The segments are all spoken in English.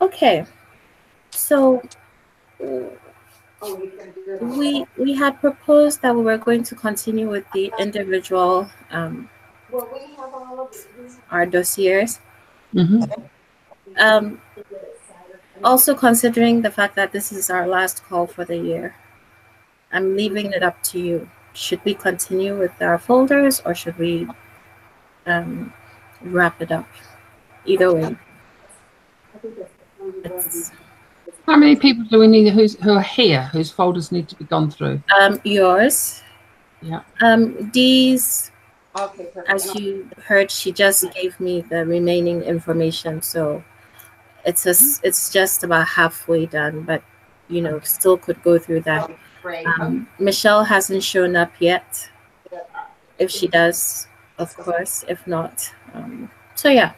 Okay, so we had proposed that we were going to continue with the individual our dossiers. Um, also considering the fact that this is our last call for the year, I'm leaving it up to you. Should we continue with our folders or should we wrap it up? Either way. How many people do we need who are here, whose folders need to be gone through? Yours. Yeah. Dee's, as you heard, she just gave me the remaining information, so it's just about halfway done, but you know, still could go through that. Michelle hasn't shown up yet. If she does, of course. If not, so yeah.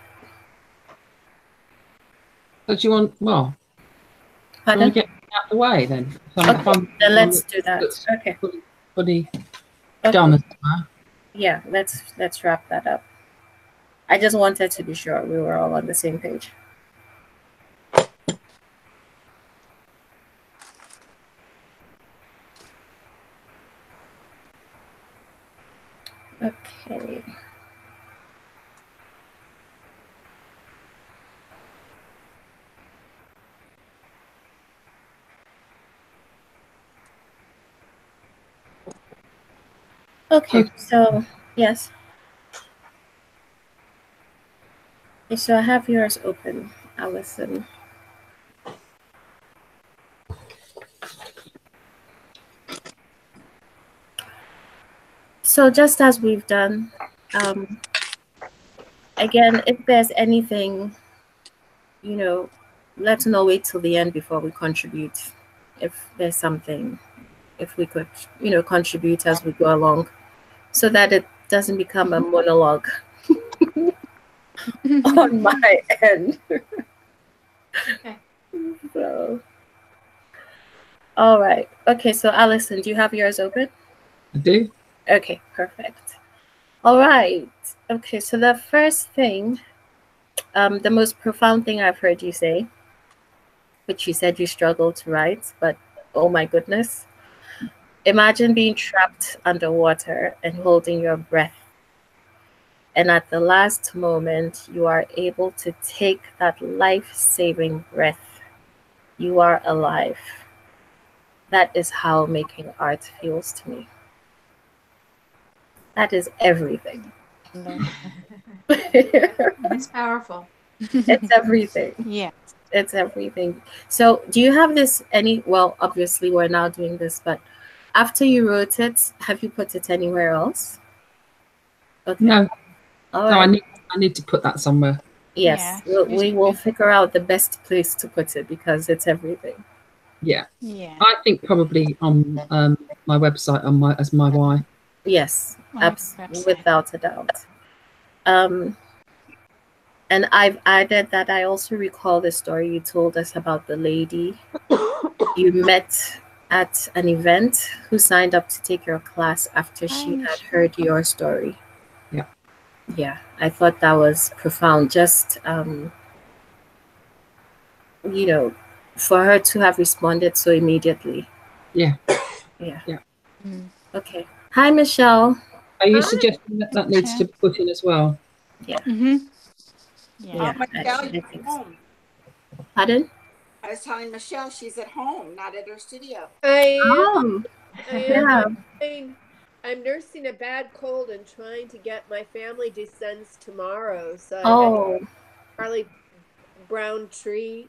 So do you want, well, Pardon? do you want to get out of the way then? Okay, then let's do that. Okay. Fully done. Yeah, let's wrap that up. I just wanted to be sure we were all on the same page. Okay. Okay, so yes. Okay, so I have yours open, Allison. So just as we've done, again, if there's anything, you know, let's not wait till the end before we contribute. If there's something, if we could, you know, contribute as we go along, so that it doesn't become a monologue on my end. Okay. So, all right. Okay, so Allison, do you have yours open? I do. Okay, perfect. All right. Okay, so the first thing, the most profound thing I've heard you say, which you said you struggled to write, but oh my goodness. Imagine being trapped underwater and holding your breath. And at the last moment, you are able to take that life-saving breath. You are alive. That is how making art feels to me. That is everything. It's powerful. It's everything. Yeah. It's everything. So do you have this well, obviously we're now doing this, but after you wrote it, have you put it anywhere else? Okay. No. All no, right. I need to put that somewhere. Yes, yeah. we will figure out the best place to put it because it's everything. Yeah. Yeah. I think probably on my website as my why. Yes, without a doubt. And I've added that I also recall the story you told us about the lady you met at an event who signed up to take your class after she had heard your story. Yeah. Yeah, I thought that was profound. Just, you know, for her to have responded so immediately. Yeah. Yeah. Yeah. Okay. Hi, Michelle. Are you suggesting that needs to be put in as well? Yeah. Yeah. Michelle, you're at home. Pardon? I was telling Michelle she's at home, not at her studio. I am. I'm nursing a bad cold and trying to get my family descends tomorrow. So Charlie Brown tree.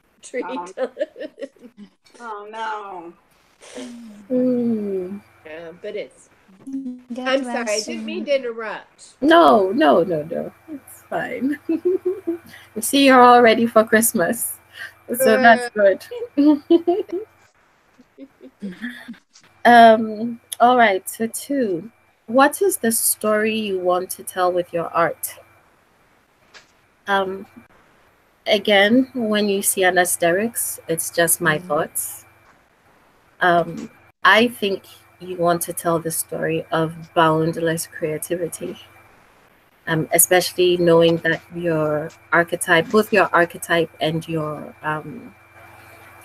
Oh no. Yeah, but it's. I'm sorry, I didn't mean to interrupt. No. It's fine. You see, you're all ready for Christmas. So that's good. All right, so 2. What is the story you want to tell with your art? Again, when you see an asterisk, it's just my thoughts. I think you want to tell the story of boundless creativity. especially knowing that your archetype, both your archetype and your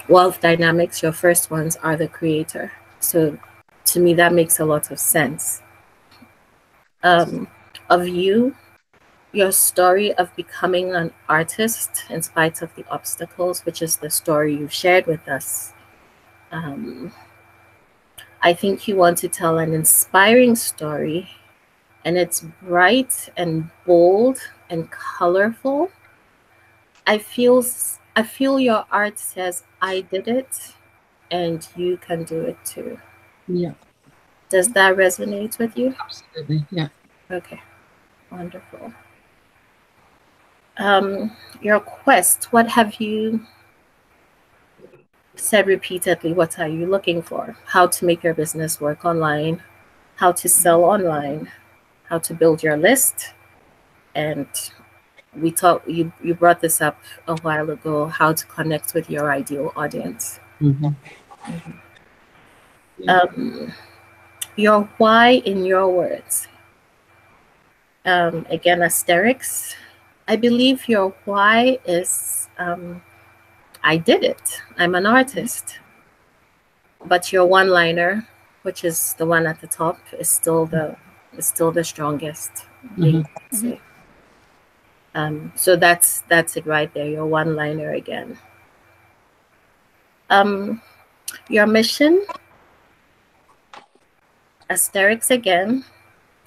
wealth dynamics, your first ones are the creator. So to me, that makes a lot of sense. Of you, your story of becoming an artist in spite of the obstacles, which is the story you've shared with us. I think you want to tell an inspiring story, and it's bright and bold and colorful. I feel your art says, I did it and you can do it too. Yeah. Does that resonate with you? Absolutely. Yeah. Okay. Wonderful. Your quest, what have you said repeatedly? What are you looking for? How to make your business work online, how to sell online, how to build your list. And we talked, you brought this up a while ago, how to connect with your ideal audience. Your why in your words. Again, asterisk. I believe your why is I did it. I'm an artist. But your one-liner, which is the one at the top, is still the strongest thing to say. So that's it right there. Your one-liner again. Your mission, asterisk again,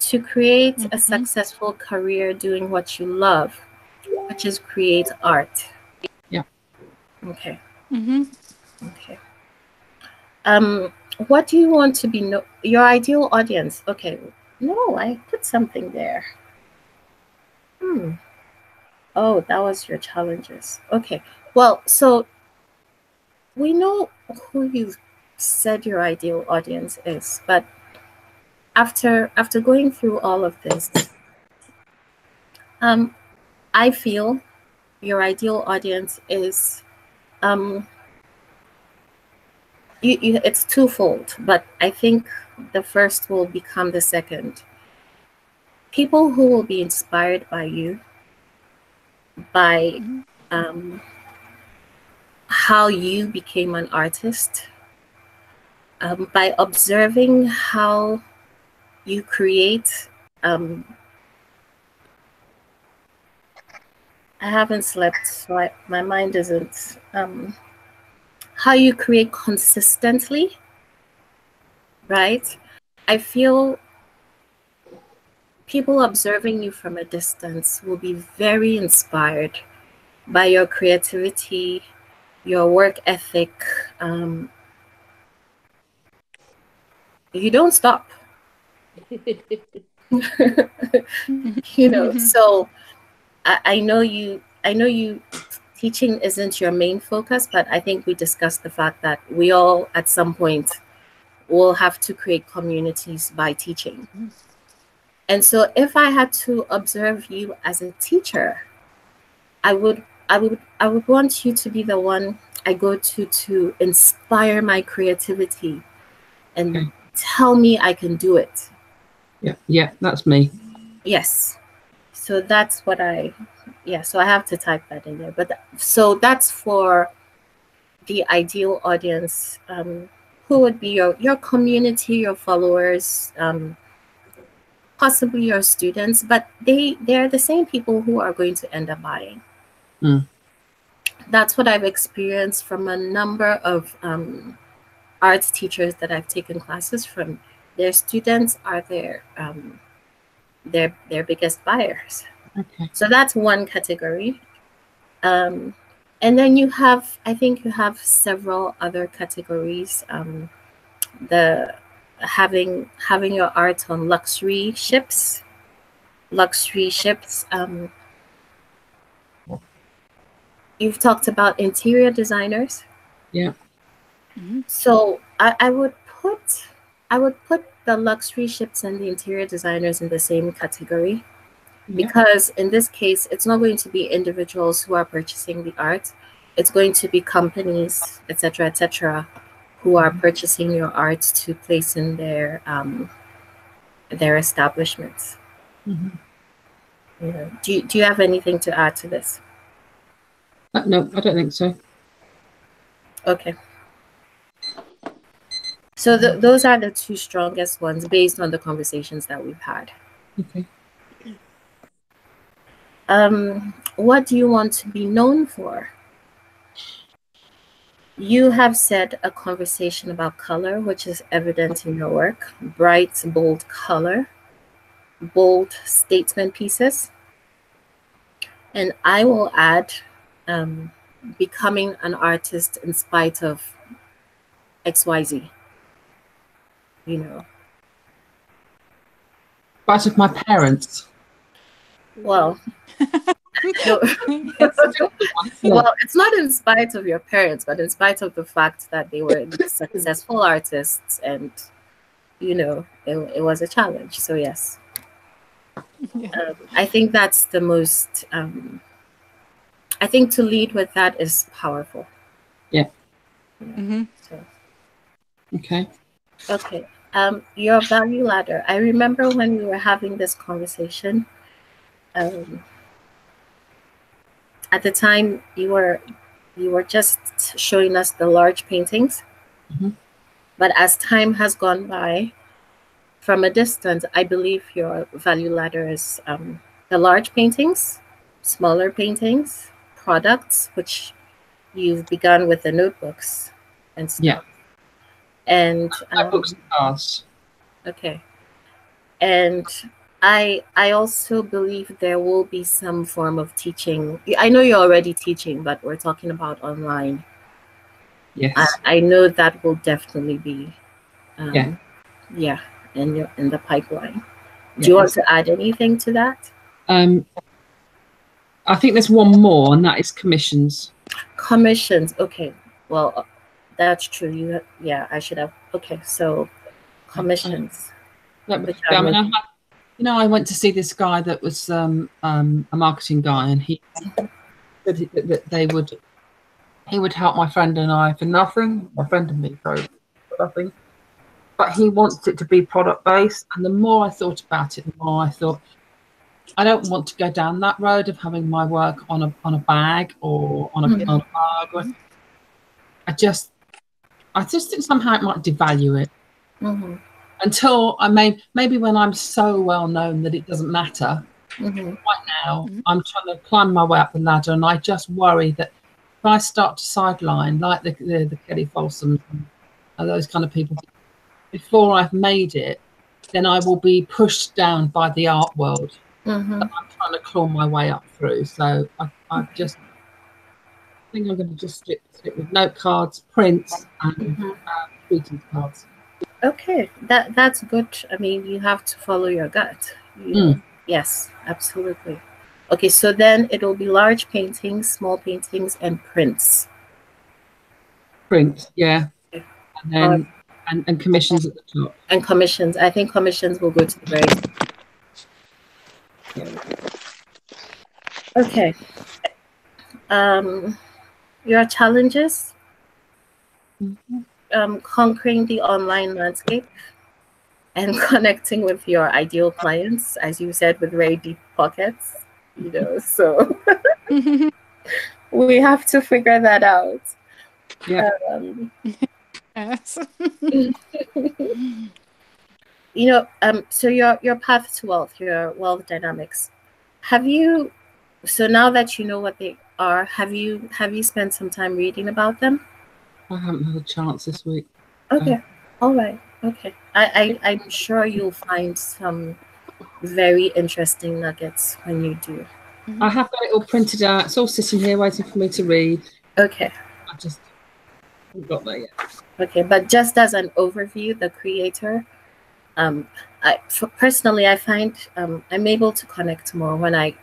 to create a successful career doing what you love, which is create art. Yeah. Okay. Okay. What do you want to be your ideal audience? Okay. No, I put something there. Oh, that was your challenges. Okay. Well, so we know who you said your ideal audience is, but after going through all of this, I feel your ideal audience is it's twofold, but I think the first will become the second. People who will be inspired by you, by how you became an artist, by observing how you create. I haven't slept, so my mind isn't. How you create consistently, right? I feel people observing you from a distance will be very inspired by your creativity, your work ethic. You don't stop. So I know you teaching isn't your main focus, but I think we discussed the fact that we all at some point will have to create communities by teaching. And so if I had to observe you as a teacher, I would want you to be the one I go to inspire my creativity and tell me I can do it. Yeah, that's me. Yes. So that's what so I have to type that in there. But so that's for the ideal audience, who would be your community, your followers, possibly your students, but they're the same people who are going to end up buying. That's what I've experienced from a number of art teachers that I've taken classes from. Their students are their biggest buyers. Okay. So that's one category. And then I think you have several other categories. The having your art on luxury ships. You've talked about interior designers. Yeah. So I would put the luxury ships and the interior designers in the same category. Because in this case, it's not going to be individuals who are purchasing the art. It's going to be companies, etc., who are purchasing your art to place in their establishments. You know, do you have anything to add to this? No, I don't think so. Okay. So those are the two strongest ones based on the conversations that we've had. Okay. What do you want to be known for? You have said a conversation about color, which is evident in your work. Bright, bold color, bold statement pieces. And I will add becoming an artist in spite of XYZ. You know. Part of my parents. Well, no. Well, it's not in spite of your parents, but in spite of the fact that they were successful artists, and you know, it was a challenge. So yes, I think that's the most. I think to lead with that is powerful. Yeah. So. Okay. Okay. Your value ladder. I remember when we were having this conversation. At the time, you were just showing us the large paintings, but as time has gone by, from a distance, I believe your value ladder is the large paintings, smaller paintings, products, which you've begun with the notebooks and stuff. Yeah. And notebooks and cards. Okay. And I also believe there will be some form of teaching. I know you're already teaching, but we're talking about online. Yes. I know that will definitely be in the pipeline. Do you want to add anything to that? I think there's one more, and that is commissions. Commissions. Okay. Well, that's true. I should have. Okay. So commissions. I went to see this guy that was a marketing guy, and he said that he would help my friend and I for nothing. My friend and me for nothing. But he wants it to be product based. And the more I thought about it, the more I thought, I don't want to go down that road of having my work on a bag or on a mug. I just think somehow it might devalue it. Until maybe when I'm so well known that it doesn't matter. Right now, I'm trying to climb my way up the ladder, and I just worry that if I start to sideline, like the Kelly Folsoms and those kind of people, before I've made it, then I will be pushed down by the art world that I'm trying to claw my way up through. So I think I'm going to just stick with note cards, prints, and greeting cards. Okay, that's good. I mean, you have to follow your gut. Yes, absolutely. Okay, so then it'll be large paintings, small paintings, and prints. Prints, yeah. Okay. And then and commissions at the top. And commissions. I think commissions will go to the very top. Okay. Your challenges. Conquering the online landscape and connecting with your ideal clients, as you said, with very deep pockets, so we have to figure that out. Yeah. Yes. So your path to wealth, your wealth dynamics, so now that you know what they are, have you spent some time reading about them? I haven't had a chance this week. Okay. All right. Okay. I'm sure you'll find some very interesting nuggets when you do. I have got it all printed out. It's all sitting here waiting for me to read. Okay. I just haven't got there yet. Okay, but just as an overview, the creator, personally, I find I'm able to connect more when I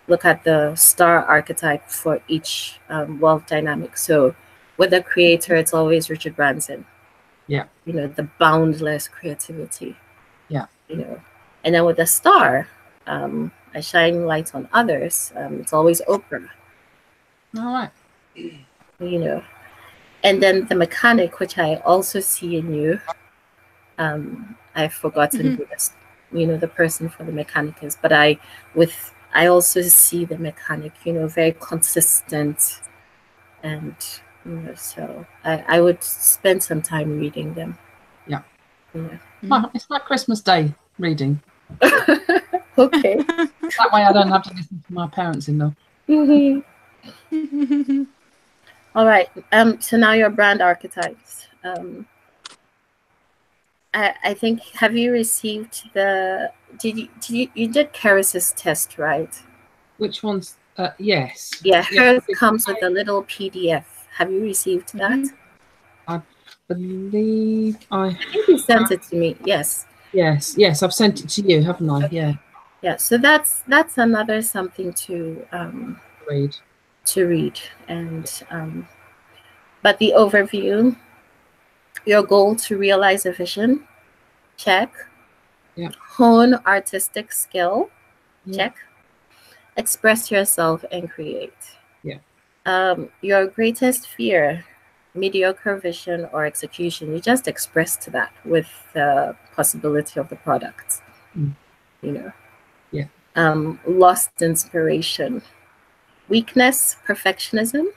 look at the star archetype for each wealth dynamic. So with the creator, it's always Richard Branson. Yeah. The boundless creativity. Yeah. And then with the star, I shine light on others. It's always Oprah. All right. And then the mechanic, which I also see in you. I've forgotten who the person for the mechanic is, but I also see the mechanic, very consistent, and so I would spend some time reading them. Yeah. Yeah. It's like Christmas Day reading. Okay. That way I don't have to listen to my parents-in-law. All right. So now your brand archetypes. I think, have you received you did Karis's test, right? Which one's yes. Yeah, hers comes with a little PDF. Have you received that? I believe I think you sent it to me. Yes. Yes, I've sent it to you, haven't I? Okay. Yeah. So that's another something to read. And but the overview, your goal to realize a vision, check. Yeah. Hone artistic skill, Yeah. check. Express yourself and create. Yeah. Your greatest fear, mediocre vision or execution, you just express to that with the possibility of the product. Yeah. Lost inspiration, weakness, perfectionism,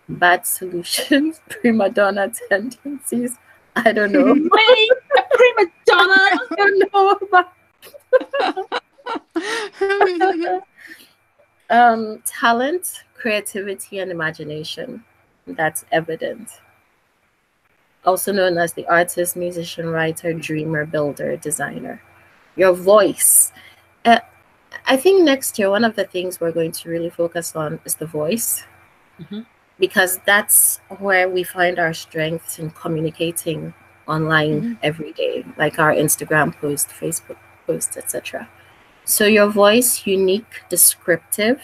bad solutions, prima donna tendencies. I don't know. Me, a prima donna. I don't know about talent, creativity, and imagination. That's evident. Also known as the artist, musician, writer, dreamer, builder, designer. Your voice. I think next year, one of the things we're going to really focus on is the voice. Because that's where we find our strengths in communicating online every day, like our Instagram post, Facebook posts, etc. So your voice, unique, descriptive,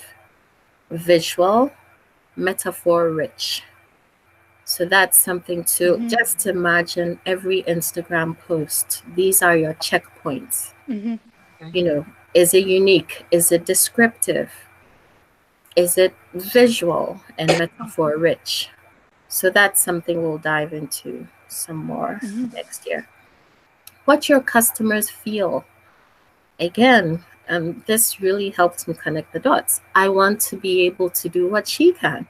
visual, metaphor rich. So that's something to just imagine every Instagram post. These are your checkpoints. Is it unique? Is it descriptive? Is it visual and metaphor rich? So that's something we'll dive into some more next year. What your customers feel. Again, this really helps me connect the dots. I want to be able to do what she can.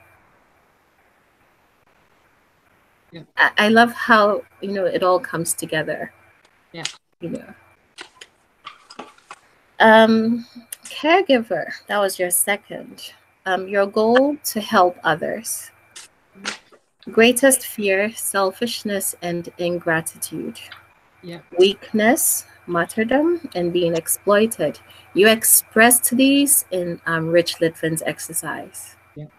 Yeah. I love how, it all comes together. Yeah. Caregiver, that was your second. Your goal to help others. Greatest fear, selfishness and ingratitude. Yeah. Weakness, martyrdom, and being exploited. You expressed these in Rich Litvin's exercise. Yeah.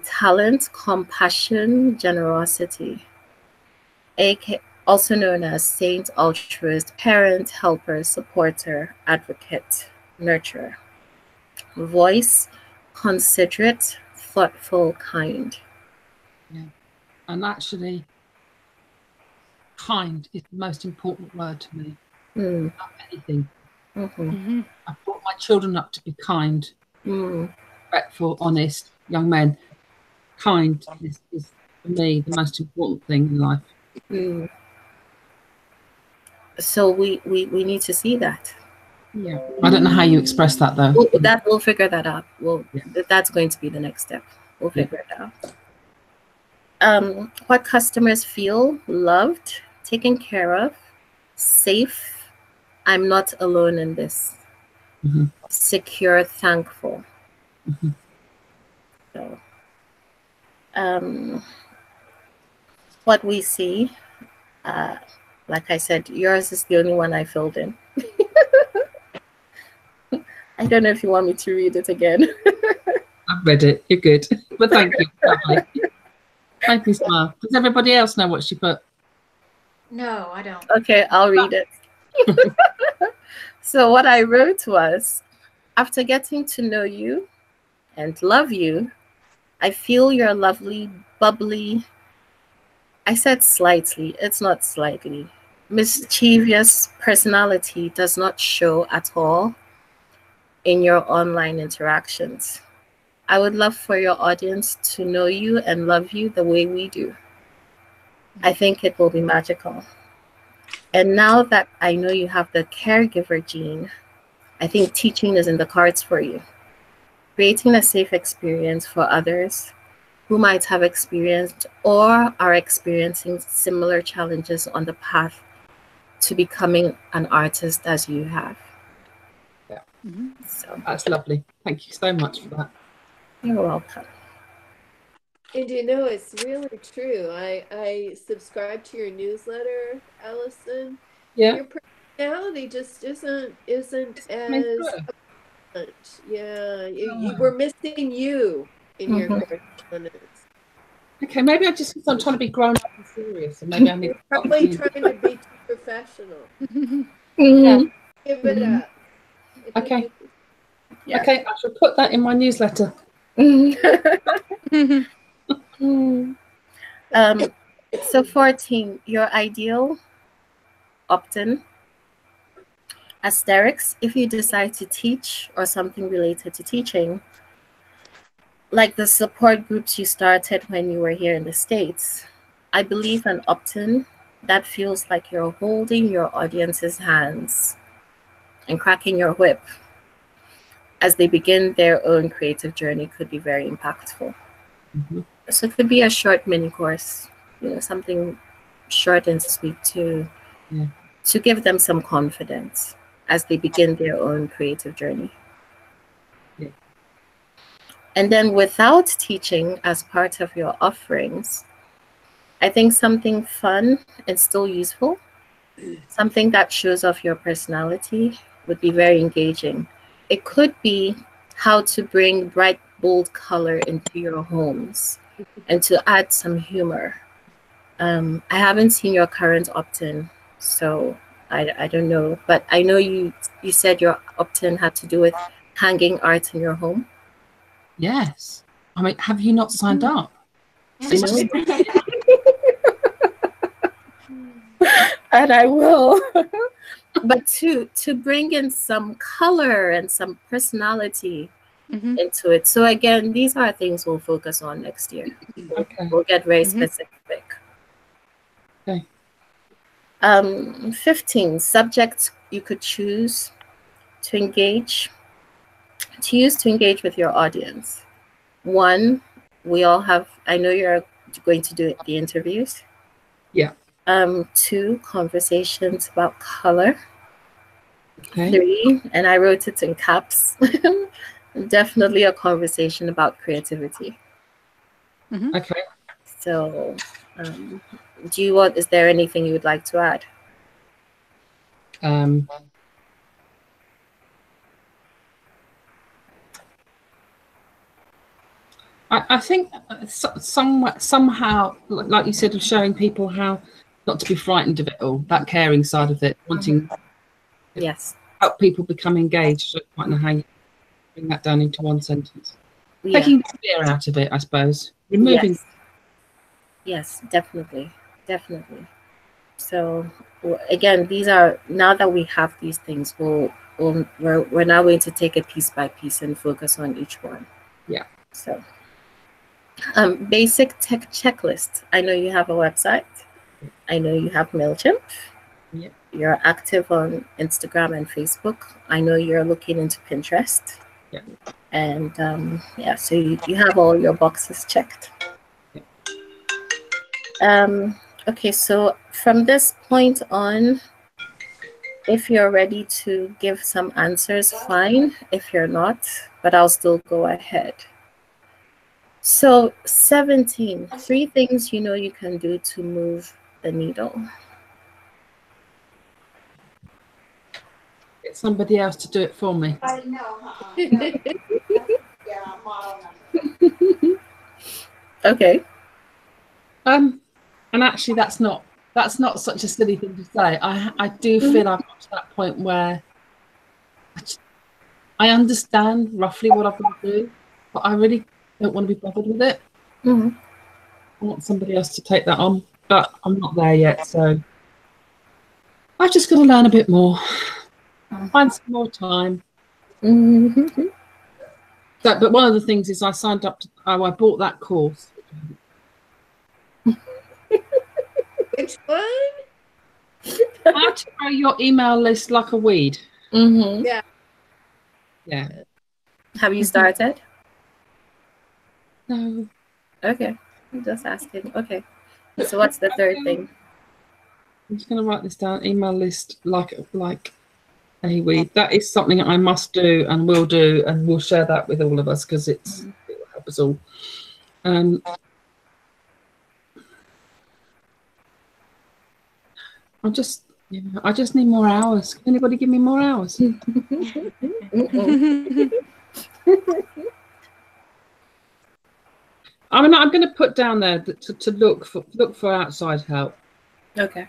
Talent, compassion, generosity. Also known as saint, altruist, parent, helper, supporter, advocate, nurturer. Voice, considerate, thoughtful, kind. Yeah. And actually, kind is the most important word to me. Not anything. I brought my children up to be kind, respectful, honest young men. Kind is for me the most important thing in life. So we need to see that. Yeah. I don't know how you express that though. We'll figure that out. That's going to be the next step. We'll figure it out. What customers feel: loved, taken care of, safe. I'm not alone in this. Secure, thankful. So, what we see, like I said, yours is the only one I filled in. I don't know if you want me to read it again. I've read it. You're good. But thank you. Lovely. Thank you, Smile. Does everybody else know what she put? No, I don't. Okay, I'll read it. So what I wrote was, after getting to know you and love you, I feel your lovely, bubbly, I said slightly, it's not slightly, mischievous personality does not show at all in your online interactions. I would love for your audience to know you and love you the way we do. I think it will be magical. And now that I know you have the caregiver gene, I think teaching is in the cards for you. Creating a safe experience for others who might have experienced or are experiencing similar challenges on the path to becoming an artist as you have. Yeah. So That's lovely. Thank you so much for that. you're welcome. And you know, it's really true. I subscribe to your newsletter, Allison. Yeah. Your personality just isn't as much. Yeah, you were missing you in your correspondence. Okay, maybe I'm trying to be grown up and serious, and maybe I need You're to start probably being- trying to be too professional. Mhm. Give it up. Okay. Yeah. Okay, I shall put that in my newsletter. So 14, your ideal opt-in. Asterix, if you decide to teach or something related to teaching, like the support groups you started when you were here in the States, I believe an opt-in that feels like you're holding your audience's hands and cracking your whip as they begin their own creative journey could be very impactful. So it could be a short mini course, something short and sweet to give them some confidence as they begin their own creative journey. Yeah. And then without teaching as part of your offerings, I think something fun and still useful, something that shows off your personality would be very engaging. It could be how to bring bright, bold color into your homes and to add some humor. I haven't seen your current opt-in, so I don't know. But I know you said your opt-in had to do with hanging art in your home. Yes. I mean, have you not signed up? I know. And I will. But to bring in some color and some personality into it. So again, these are things we'll focus on next year. Okay. We'll get very specific. Okay. 15, subjects you could choose to use to engage with your audience. One, I know you're going to do the interviews. Yeah. 2, conversations about color. Okay. 3, and I wrote it in caps, definitely a conversation about creativity. Okay. So, is there anything you would like to add? I think somehow, like you said, of showing people how not to be frightened of it all, that caring side of it, wanting Yes. help people become engaged. I don't quite know how you bring that down into one sentence. Yeah. Taking the fear out of it, I suppose. Removing. Yes, definitely. So again, these are, now that we have these things, we're now going to take it piece by piece and focus on each one. Yeah. So basic tech checklist. I know you have a website. I know you have MailChimp. Yeah. You're active on Instagram and Facebook. I know you're looking into Pinterest. Yeah. And so you have all your boxes checked. Yeah. Okay, so from this point on, if you're ready to give some answers, fine. If you're not, but I'll still go ahead. So 17, 3 things you can do to move the needle. Get somebody else to do it for me. I know. Yeah, model number. Okay. And actually, that's not such a silly thing to say. I do feel I've got to that point where I understand roughly what I've got to do, but I really don't want to be bothered with it. I want somebody else to take that on, but I'm not there yet. So I've just got to learn a bit more, find some more time. But one of the things is I signed up I bought that course. Which one? How to grow your email list like a weed. Yeah. Yeah. Have you started? No. Okay. I'm just asking. Okay. So what's the third thing? I'm just going to write this down. Email list like a weed. That is something I must do and will do, and we'll share that with all of us because it will help us all. I just need more hours. Can anybody give me more hours? I mean, I'm going to put down there to look for outside help. Okay.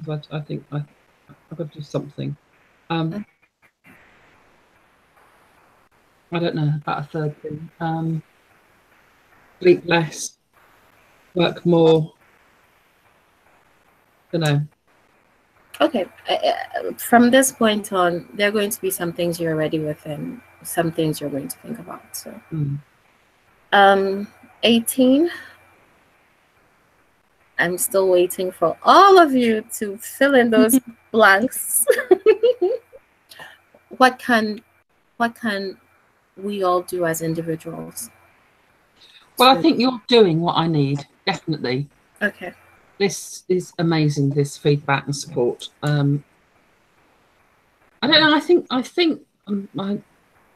But I think I've got to do something. I don't know about a third thing. Sleep less, work more. Don't know. Okay. From this point on, there are going to be some things you're ready with and some things you're going to think about. So, 18. I'm still waiting for all of you to fill in those blanks. What can we all do as individuals? Well, I think you're doing what I need, definitely. Okay. This is amazing, this feedback and support. I don't know, I think I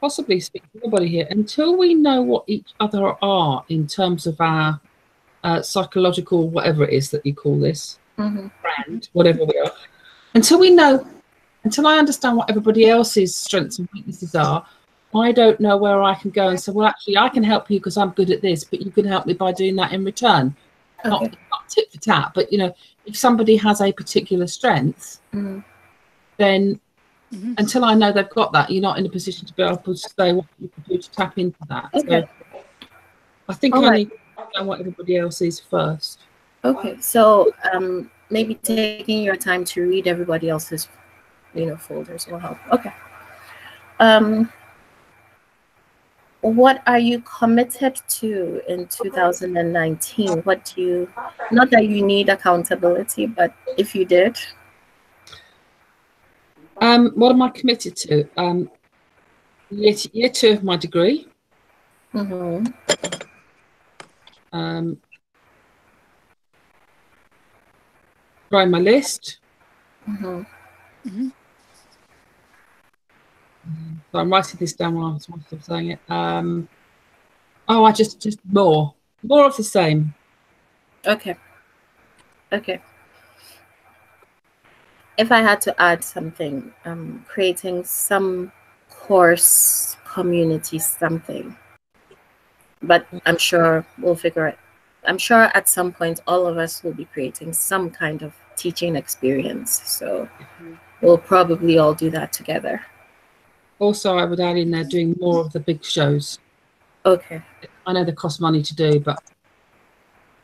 possibly speak to everybody here. Until we know what each other are in terms of our psychological, whatever it is that you call this, brand, whatever we are, until I understand what everybody else's strengths and weaknesses are, I don't know where I can go and say, well, actually, I can help you because I'm good at this, but you can help me by doing that in return. Okay. Not tit for tat, but if somebody has a particular strength, then until I know they've got that, you're not in a position to be able to say what you can do to tap into that. Okay. So I think I need to know what everybody else is first. Okay, so maybe taking your time to read everybody else's folders will help. Okay. What are you committed to in 2019? What do you, not that you need accountability, but if you did? What am I committed to? Year 2 of my degree. Growing my list. So I'm writing this down while I'm saying it. I just more of the same. Okay. If I had to add something, creating some course community something, but I'm sure we'll figure it. I'm sure at some point all of us will be creating some kind of teaching experience, so we'll probably all do that together. Also, I would add in there doing more of the big shows. Okay. I know they cost money to do, but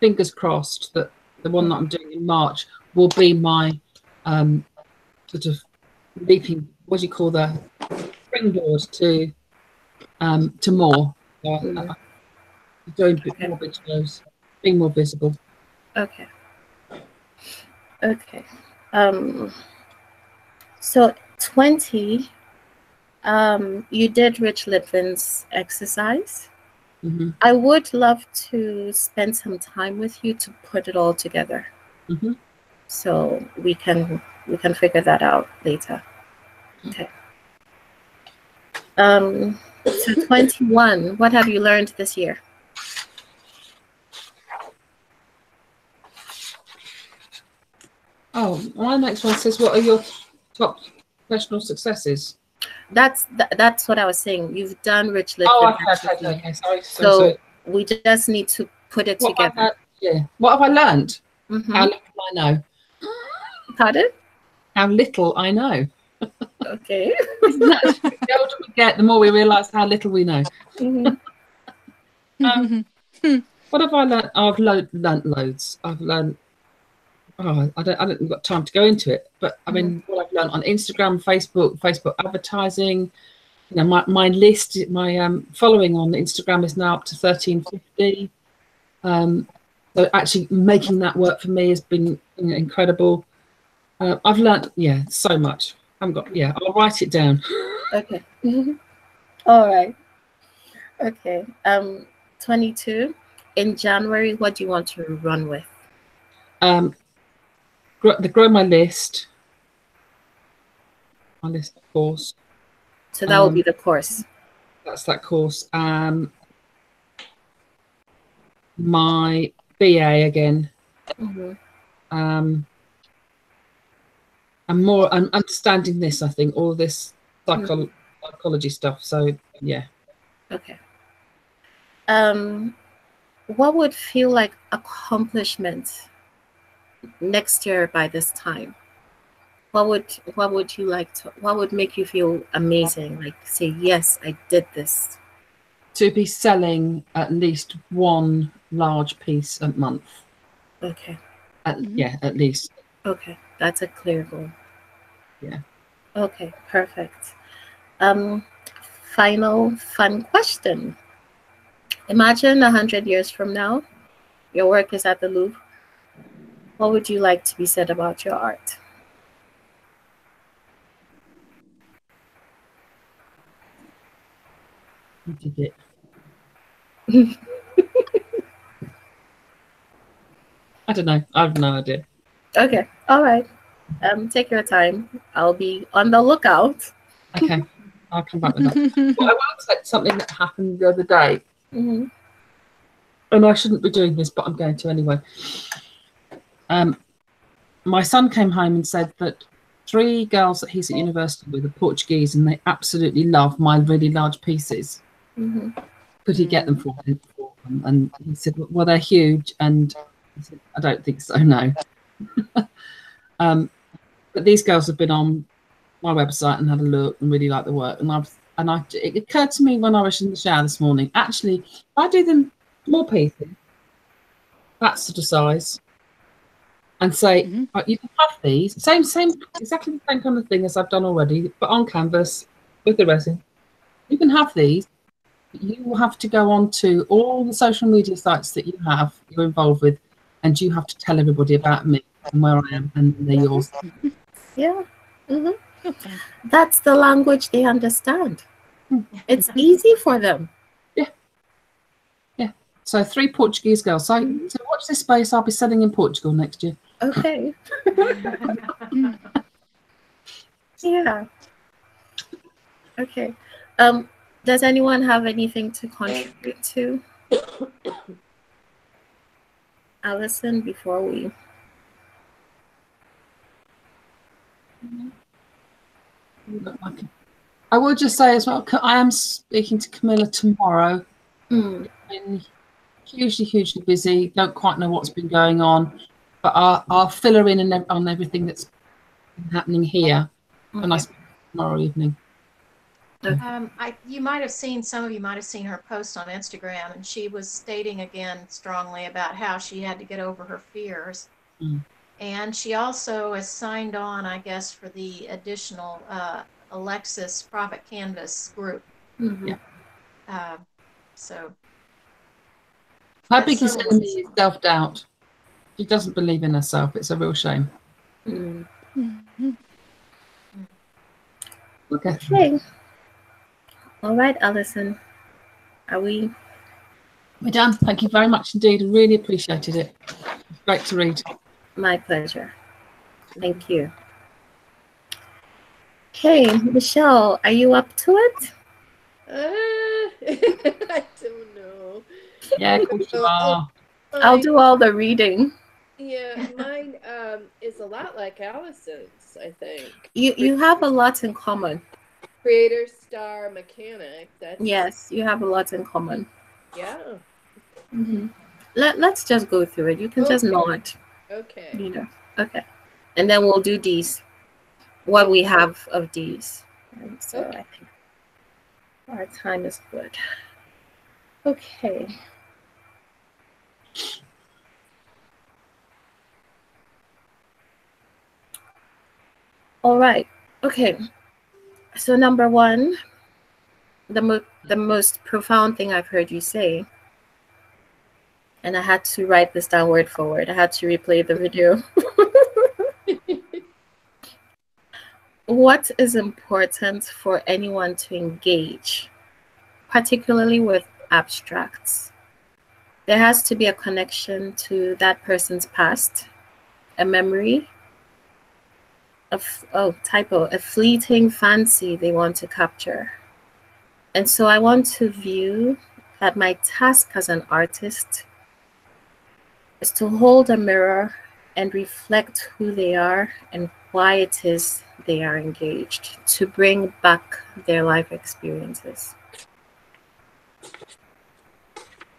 fingers crossed that the one that I'm doing in March will be my sort of leaping, what do you call that, springboard to more. Doing more big shows, being more visible. Okay. So 20. You did Rich Litvin's exercise. I would love to spend some time with you to put it all together. So we can figure that out later. Okay. So 21, what have you learned this year? Oh, my next one says, what are your top professional successes? That's what I was saying. You've done Rich Litvin. Oh, okay. Sorry. We just need to put it together. What have I learned? How little I know. Pardon? How little I know. Okay. The older we get, the more we realise how little we know. What have I learned? I've learned loads. I've learned. I don't got time to go into it, but I mean, what I've learned on Instagram, Facebook advertising. My list, my following on Instagram is now up to 1350. So actually making that work for me has been incredible. I've learned, so much. I'll write it down. Okay. All right. Okay. 22. In January, what do you want to run with? Grow my list. My list, of course. So that will be the course. That's that course. My BA again. I'm understanding this. I think all this psychology stuff. So yeah. Okay. What would feel like accomplishment next year by this time? What would you like to? What would make you feel amazing? Like say, yes, I did this. To be selling at least one large piece a month. Okay. Yeah, at least. Okay, that's a clear goal. Yeah. Okay, perfect. Final fun question. Imagine 100 years from now, your work is at the Louvre. What would you like to be said about your art? You did it. I don't know. I have no idea. Okay, all right. Take your time. I'll be on the lookout. Okay, I'll come back with that. But I will say something that happened the other day, and I shouldn't be doing this, but I'm going to anyway. My son came home and said that 3 girls that he's at university with are Portuguese, and they absolutely love my really large pieces. Could he get them for them? And he said, well, they're huge. And I said, I don't think so, no. But these girls have been on my website and had a look and really like the work. And it occurred to me when I was in the shower this morning, actually, if I do them more pieces, that sort of size, and say, right, you can have these, exactly the same kind of thing as I've done already, but on canvas with the resin. You can have these. You will have to go on to all the social media sites that you're involved with, and you have to tell everybody about me and where I am, and they're yours. Yeah. That's the language they understand. It's easy for them. Yeah. So 3 Portuguese girls. So watch this space. I'll be selling in Portugal next year. Okay. Yeah. Okay. Does anyone have anything to contribute to? Alison, before we... I will just say as well, I am speaking to Camilla tomorrow. Been hugely busy. Don't quite know what's been going on, but I'll fill her in on everything that's been happening here, and I speak tomorrow evening. You might have seen, some of you might have seen her post on Instagram, and she was stating again strongly about how she had to get over her fears. And she also is signed on, I guess, for the additional Alexis Profit Canvas group. So her biggest enemy is self-doubt. She doesn't believe in herself. It's a real shame. Okay. All right, Alison. We're done. Thank you very much indeed. I really appreciated it. It's great to read. My pleasure. Thank you. Okay, Michelle, are you up to it? I don't know. Yeah, of course you are. I'll do all the reading. Yeah, mine is a lot like Alison's, I think. You have a lot in common. Creator, star, mechanic. Yes, you have a lot in common. Yeah. Let's just go through it. You can just nod. Okay. Okay. And then we'll do these. What we have of these. And so I think our time is good. Okay. All right. Okay. So number 1, the most profound thing I've heard you say, and I had to write this down word for word. I had to replay the video. what is important for anyone to engage, particularly with abstracts? There has to be a connection to that person's past, a memory, a fleeting fancy they want to capture. And so I want to view that my task as an artist is to hold a mirror and reflect who they are and why it is they are engaged, to bring back their life experiences.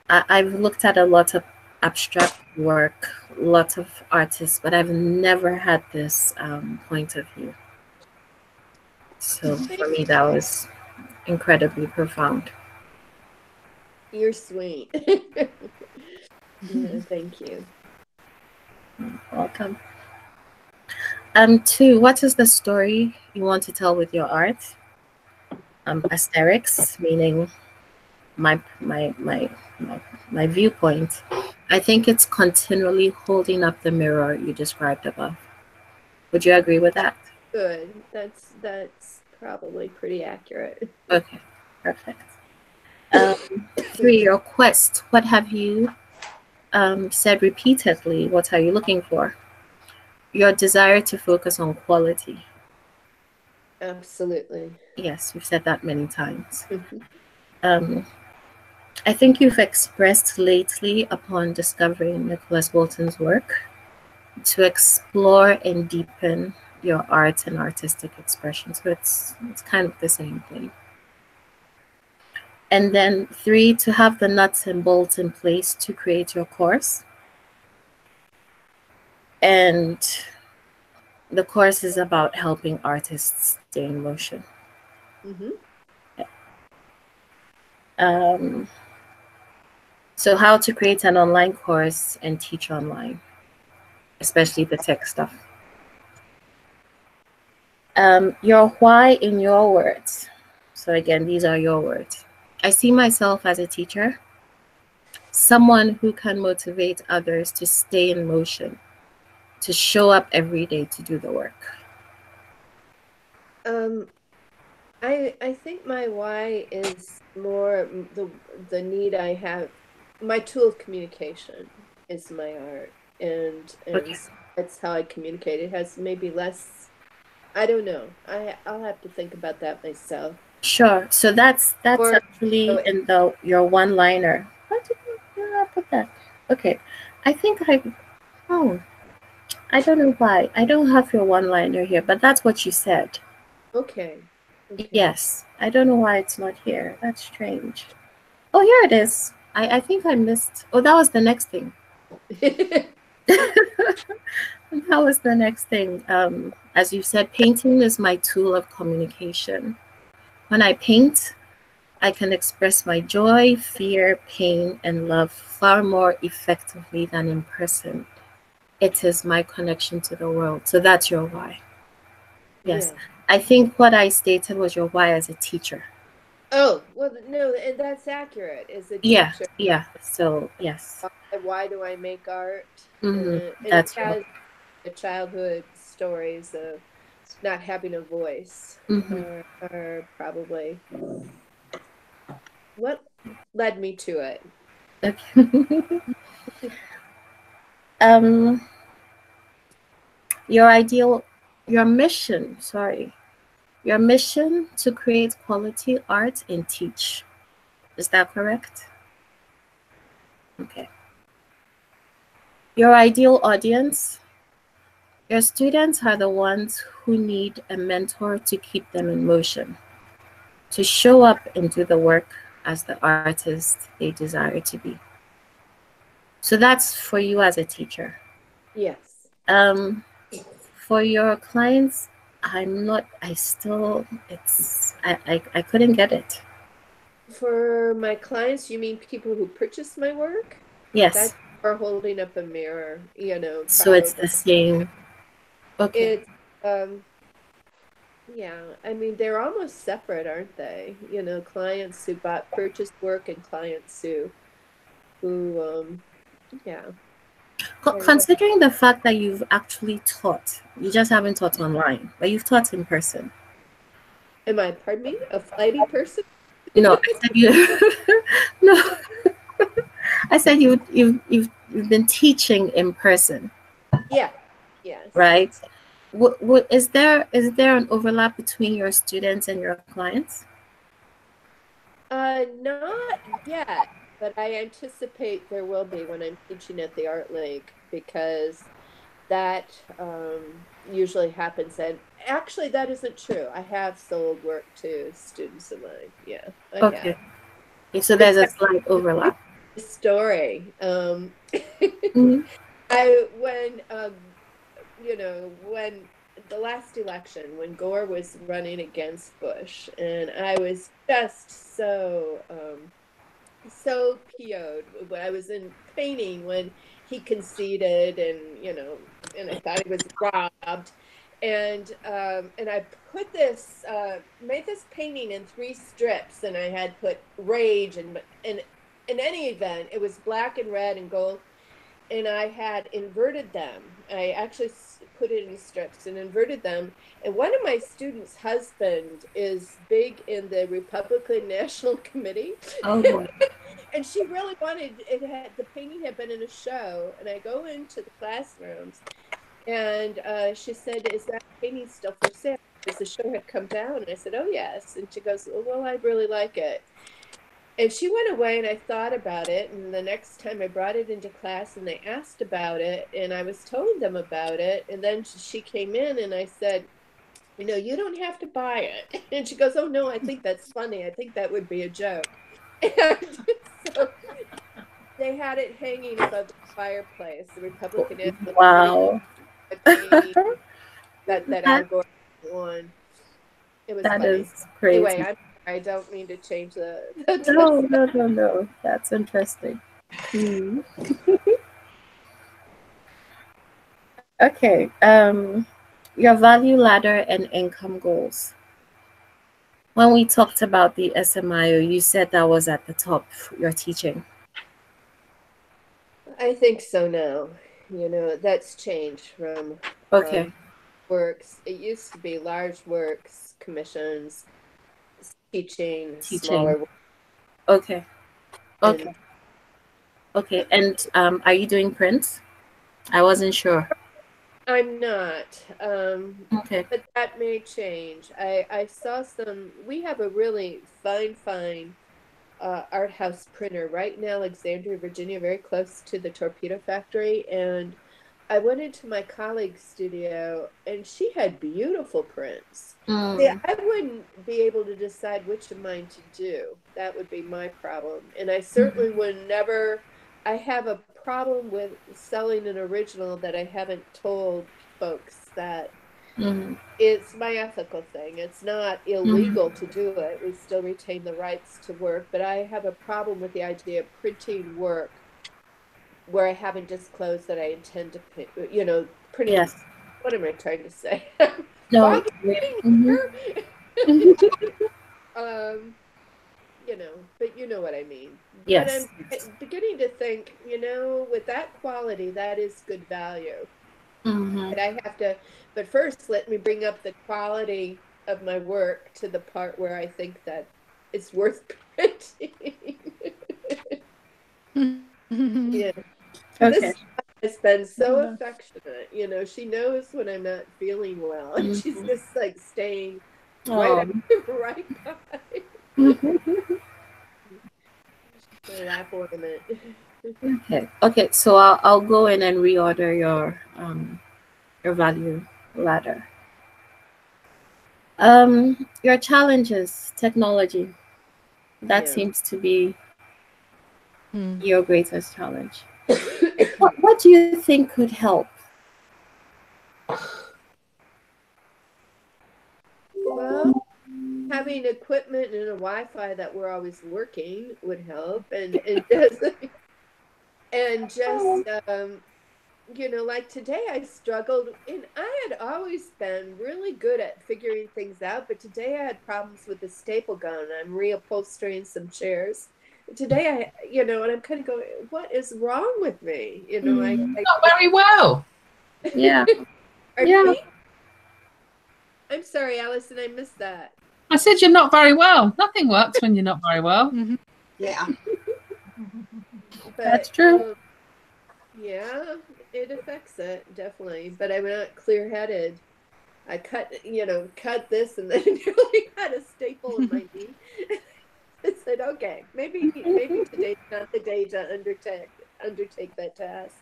I've looked at a lot of abstract work, lots of artists, but I've never had this point of view. So for me, that was incredibly profound. You're sweet. Yeah, thank you. Welcome. 2, what is the story you want to tell with your art? Aesthetics, meaning my viewpoint. I think it's continually holding up the mirror you described above. Would you agree with that? Good. That's probably pretty accurate. Okay, perfect. 3, your quest. What have you said repeatedly? What are you looking for? Your desire to focus on quality. Absolutely. Yes, we've said that many times. I think you've expressed lately, upon discovering Nicholas Walton's work, to explore and deepen your art and artistic expression. So it's kind of the same thing. And then 3, to have the nuts and bolts in place to create your course. And the course is about helping artists stay in motion. So how to create an online course and teach online, especially the tech stuff. Your why in your words. So again, these are your words. I see myself as a teacher, someone who can motivate others to stay in motion, to show up every day to do the work. I think my why is more the need I have. My tool of communication is my art, and Okay. that's how I communicate. It has maybe less. I don't know. I'll have to think about that myself. Sure. So that's actually in your one-liner. Why did you not put that? Okay. I think I don't know why. I don't have your one-liner here, but that's what you said. Okay. Yes. I don't know why it's not here. That's strange. Oh, here it is. I think I missed. Oh, that was the next thing. That was the next thing. As you said, painting is my tool of communication. When I paint, I can express my joy, fear, pain, and love far more effectively than in person. It is my connection to the world. So that's your why. Yes. Yeah. I think what I stated was your why as a teacher. Oh, well, no, and that's accurate. As a teacher. Yeah. So, yes. Why do I make art? Mm-hmm. And it has the childhood stories of not having a voice are probably what led me to it. Okay. Your mission to create quality art and teach. Is that correct? Okay. Your ideal audience. Your students are the ones who need a mentor to keep them in motion, to show up and do the work as the artist they desire to be. So that's for you as a teacher. Yes. For your clients, I couldn't get it. For my clients, you mean people who purchase my work? Yes. That's for holding up a mirror, So it's the same. Okay. It's, yeah, I mean, they're almost separate, aren't they? Clients who purchased work and clients who, yeah. Considering the fact that you've actually taught, you just haven't taught online, but you've taught in person. Am I, pardon me, a flighty person? You know, I said you. No, I said you've been teaching in person, Yeah. Yes. right? What is there an overlap between your students and your clients? Not yet, but I anticipate there will be when I'm teaching at the Art League, because that usually happens. And actually, that isn't true. I have sold work to students of mine. Yeah, I Okay. have. Okay, so there's a slight overlap. Story. Mhm. When the last election, when Gore was running against Bush, and I was just so PO'd. When I was in painting when he conceded, and I thought he was robbed. And I put this made this painting in 3 strips, and I had put rage, and in any event it was black and red and gold, and I had inverted them. I actually put it in strips and inverted them. And one of my students' husband is big in the Republican National Committee. Oh boy. And she really wanted it. The painting had been in a show, and I go into the classrooms, and she said, "Is that painting still for sale?" Because the show had come down. And I said, "Oh yes." And she goes, "Well, I really like it." And she went away, and I thought about it. And the next time I brought it into class, and they asked about it, and I was telling them about it. And then she came in, and I said, "You don't have to buy it." And she goes, "Oh no, I think that's funny. I think that would be a joke." And so they had it hanging above the fireplace, the Republican National Wow. Committee, that Al Gore won. It was That funny. is crazy. Anyway, I don't mean to change the No. That's interesting. Hmm. Okay. Your value ladder and income goals. When we talked about the SMIO, you said that was at the top, your teaching. I think so now. That's changed from Okay. works. It used to be large works, commissions, teaching, Teaching. smaller work. Okay. And Okay. Okay. And are you doing prints? I wasn't sure. I'm not. Okay. But that may change. I saw we have a really fine art house printer right in Alexandria, Virginia, very close to the torpedo factory. And I went into my colleague's studio, and she had beautiful prints. Yeah, I wouldn't be able to decide which of mine to do. That would be my problem. And I certainly would never. I have a problem with selling an original that I haven't told folks that it's my ethical thing. It's not illegal to do it. We still retain the rights to work, but I have a problem with the idea of printing work where I haven't disclosed that I intend to printing. Yes. What am I trying to say? No. But you know what I mean. Yes. But I'm beginning to think, with that quality, that is good value. But I have to, but first let me bring up the quality of my work to the part where I think that it's worth printing. Yeah. Okay. This has been so affectionate. She knows when I'm not feeling well, and she's just like staying right by. My lap ornament. Okay. So I'll go in and reorder your value ladder. Your challenges, technology. That seems to be your greatest challenge. What do you think could help? Well, having equipment and a Wi-Fi that we're always working would help, and just like today I struggled, and I had always been really good at figuring things out, but today I had problems with the staple gun. I'm reupholstering some chairs, today and I'm kind of going, what is wrong with me? Not very well. Yeah. Pardon Yeah. me? I'm sorry, Allison, I missed that. I said you're not very well. Nothing works when you're not very well. Yeah. But, That's true. Yeah, it affects it, definitely. But I'm not clear-headed. I cut this and then nearly had a staple in my knee. I said, okay, maybe today's not the day to undertake that task.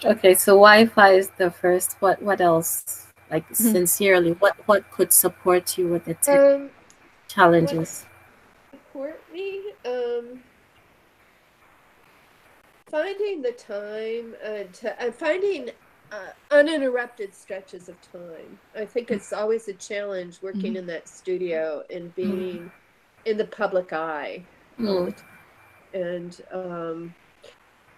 Okay, so Wi-Fi is the first. What else? Like sincerely, what could support you with the tech challenges? What support me? Finding the time finding uninterrupted stretches of time. I think it's always a challenge working in that studio and being in the public eye all the time.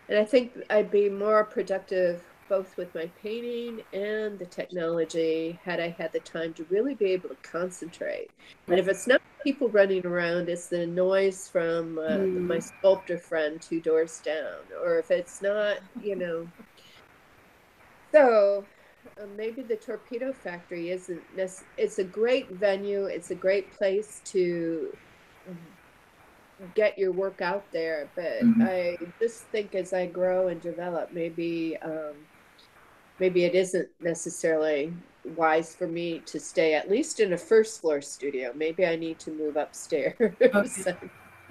And I think I'd be more productive both with my painting and the technology had I had the time to really be able to concentrate. And if it's not people running around, it's the noise from my sculptor friend 2 doors down. Or if it's not, So maybe the Torpedo Factory isn't it's a great venue. It's a great place to get your work out there. But I just think as I grow and develop, maybe it isn't necessarily wise for me to stay at least in a first floor studio. Maybe I need to move upstairs.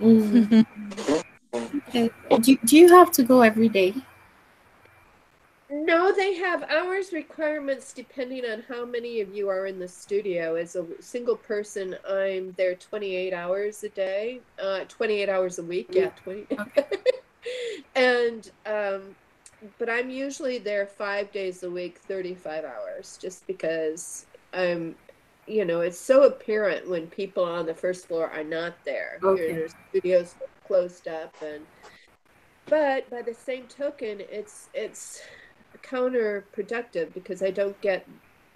Okay. Do you have to go every day? No, they have hours requirements depending on how many of you are in the studio. As a single person, I'm there 28 hours a day, 28 hours a week. Yeah, 20. And but I'm usually there 5 days a week, 35 hours, just because it's so apparent when people on the first floor are not there. Their studios closed up, but by the same token, it's counterproductive because I don't get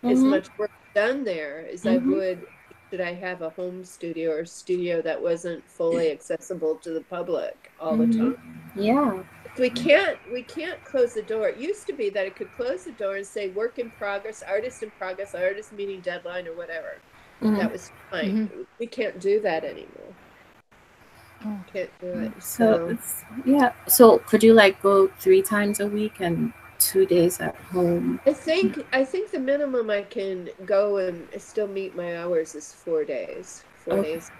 as much work done there as I would should I have a home studio or studio that wasn't fully accessible to the public all the time. Yeah. We can't close the door. It used to be that it could close the door and say work in progress, artist meeting deadline or whatever. That was fine. We can't do that anymore. Can't do it. So So could you go 3 times a week and 2 days at home? I think the minimum I can go and still meet my hours is 4 days. 4 days.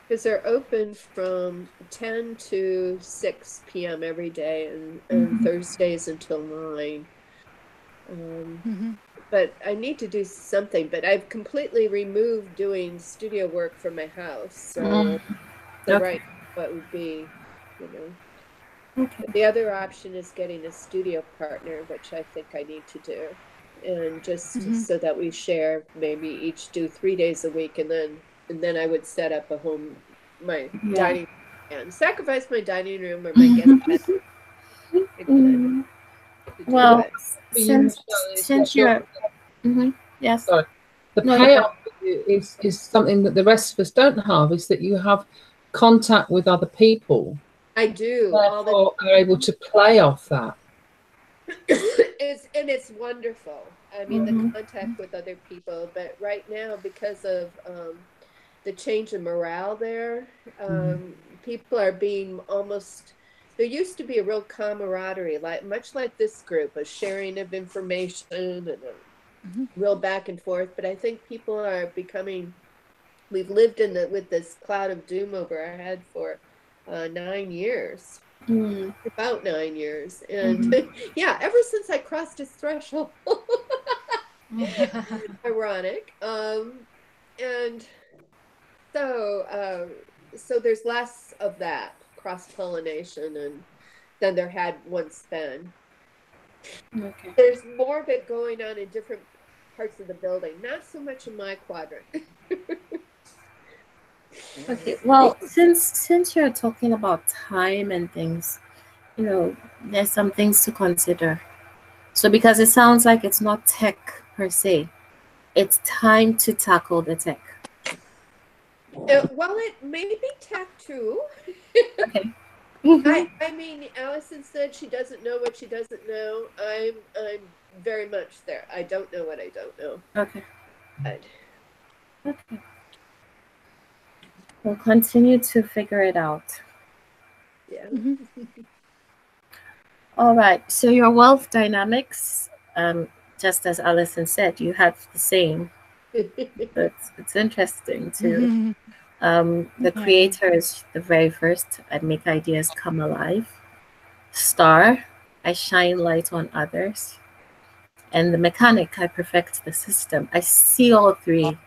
Because they're open from 10 to 6 p.m. every day and Thursdays until 9. But I need to do something. But I've completely removed doing studio work from my house. So right, what would be, The other option is getting a studio partner, which I think I need to do, and just so that we share, maybe each do 3 days a week, and then I would set up a home, my dining room, and sacrifice my dining room or my guest bedroom. Well, since you're yes. Sorry. The payoff is something that the rest of us don't have, is that you have contact with other people. I do. Therefore, are able to play off that. It's wonderful. I mean, the contact with other people. But right now, because of the change in morale there, people are being almost. There used to be a real camaraderie, much like this group, a sharing of information and a real back and forth. But I think people are becoming. We've lived with this cloud of doom over our head for 9 years, about 9 years, and ever since I crossed his threshold. Ironic, and so there's less of that cross-pollination than there had once been. There's more of it going on in different parts of the building, not so much in my quadrant. Okay, well, since you're talking about time and things, there's some things to consider. So because it sounds like it's not tech per se, it's time to tackle the tech. Well, it may be tattoo. Okay. I mean, Allison said she doesn't know what she doesn't know. I'm very much there. I don't know what I don't know. Okay. But, Okay. We'll continue to figure it out. yeah. All right. So your wealth dynamics, just as Allison said, you have the same. It's interesting too. The Yeah. creator is the very first. I make ideas come alive. Star, I shine light on others. And the mechanic, I perfect the system. I see all three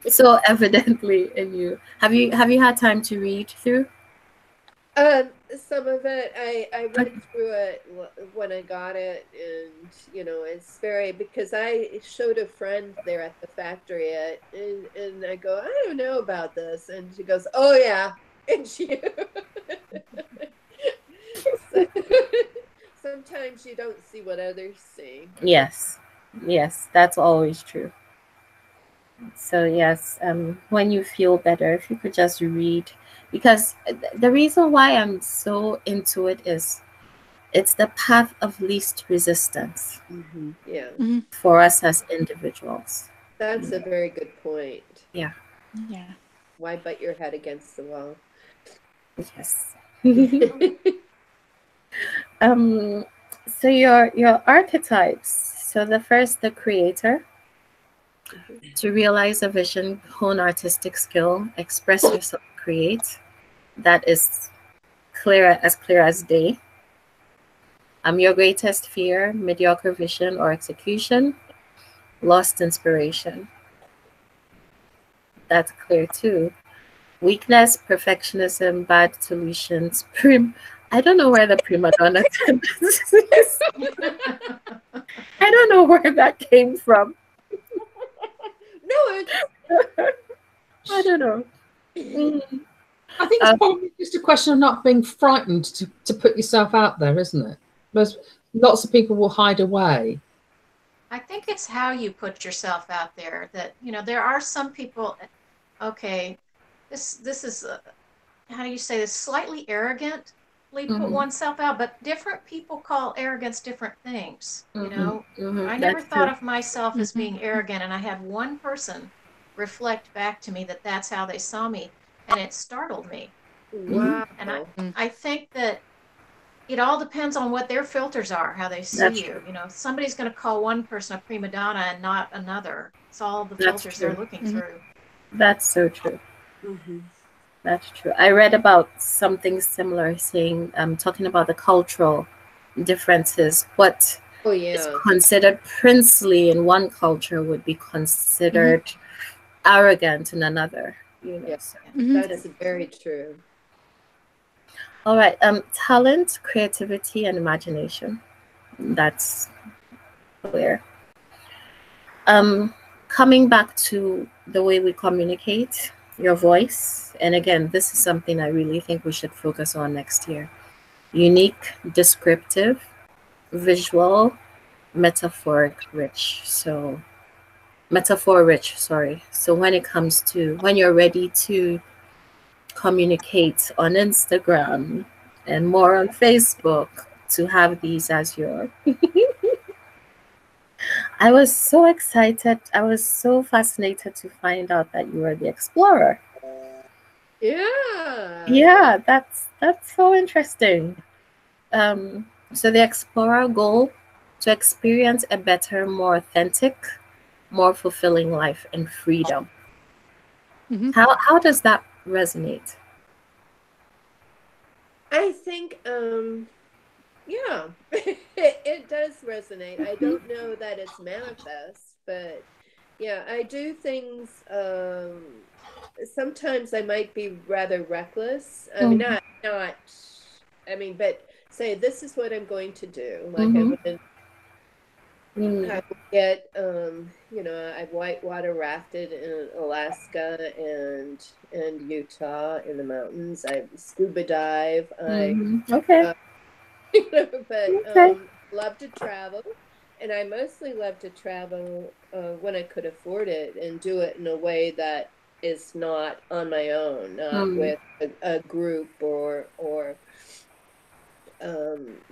so evidently in you. Have you had time to read through? Some of it I read through it when I got it, and it's very, because I showed a friend there at the factory and I go, I don't know about this, and she goes, oh yeah, and she so, sometimes you don't see what others see. Yes. Yes, that's always true. So yes, when you feel better, if you could just read, because the reason why I'm so into it is it's the path of least resistance Yeah, for us as individuals. that's a very good point. Yeah. Yeah. Why butt your head against the wall? Yes. So your archetypes. So the first, the creator, to realize a vision, hone artistic skill, express yourself, create. That is clear as day. Your greatest fear, mediocre vision or execution, lost inspiration. That's clear too. Weakness, perfectionism, bad solutions, I don't know where the prima donna tendency is. I don't know where that came from. No, it's I don't know. I think it's probably just a question of not being frightened to put yourself out there, isn't it? Because lots of people will hide away. I think it's how you put yourself out there that, there are some people, okay, this is, how do you say this, slightly arrogantly put oneself out, but different people call arrogance different things, I never thought of myself as being arrogant, and I had one person reflect back to me that that's how they saw me, and it startled me. wow. And I think that it all depends on what their filters are, how they see you. Somebody's going to call one person a prima donna and not another. It's all the filters they're looking through. That's so true. That's true. I read about something similar, saying, talking about the cultural differences. What is considered princely in one culture would be considered arrogant in another. Yes, that's very true. All right. Talent, creativity, and imagination. That's clear. Coming back to the way we communicate, your voice, and again, this is something I really think we should focus on next year. Unique, descriptive, visual, metaphor rich. So when it comes to when you're ready to communicate on Instagram and more on Facebook, to have these as your I was so excited. I was so fascinated to find out that you were the explorer. Yeah, that's so interesting. So the explorer goal, to experience a better, more authentic, more fulfilling life and freedom. How does that resonate? I think yeah, it does resonate. I don't know that it's manifest, but yeah, I do things. Sometimes I might be rather reckless. I mean, not. I mean, but say this is what I'm going to do. Like I would get, I've whitewater rafted in Alaska and Utah in the mountains. I scuba dive. But love to travel, and I mostly love to travel when I could afford it and do it in a way that is not on my own, not with a group or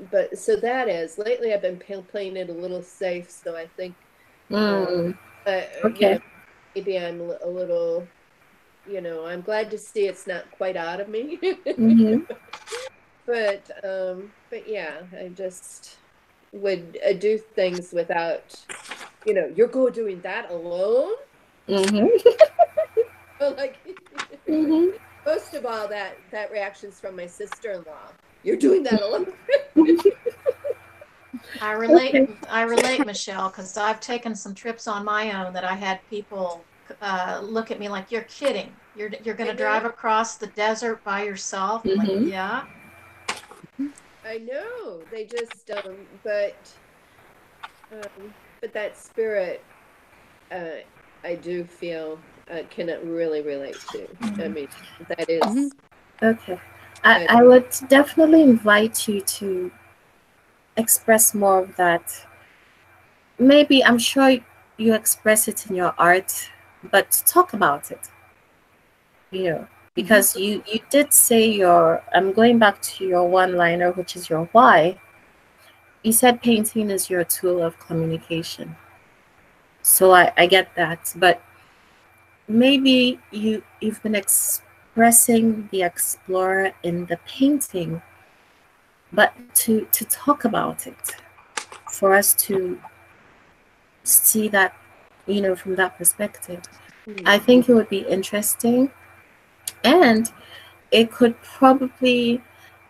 but so that is lately I've been playing it a little safe, so I think you Okay. know, maybe I'm a little, I'm glad to see it's not quite out of me. But yeah, I just would do things without, you're go doing that alone. Like most of all, that reaction's from my sister-in-law. You're doing that alone. I relate, Michelle, because I've taken some trips on my own that I had people look at me like, you're kidding. You're going to drive across the desert by yourself? I'm like, yeah. I know. They just but that spirit I do feel can really relate to. I mean, that is okay. I would definitely invite you to express more of that. Maybe, I'm sure you express it in your art, but talk about it, because you did say I'm going back to your one-liner, which is your why. You said painting is your tool of communication. So I get that, but maybe you've been expressing the explorer in the painting, but to talk about it, for us to see that, from that perspective. I think it would be interesting, and it could probably,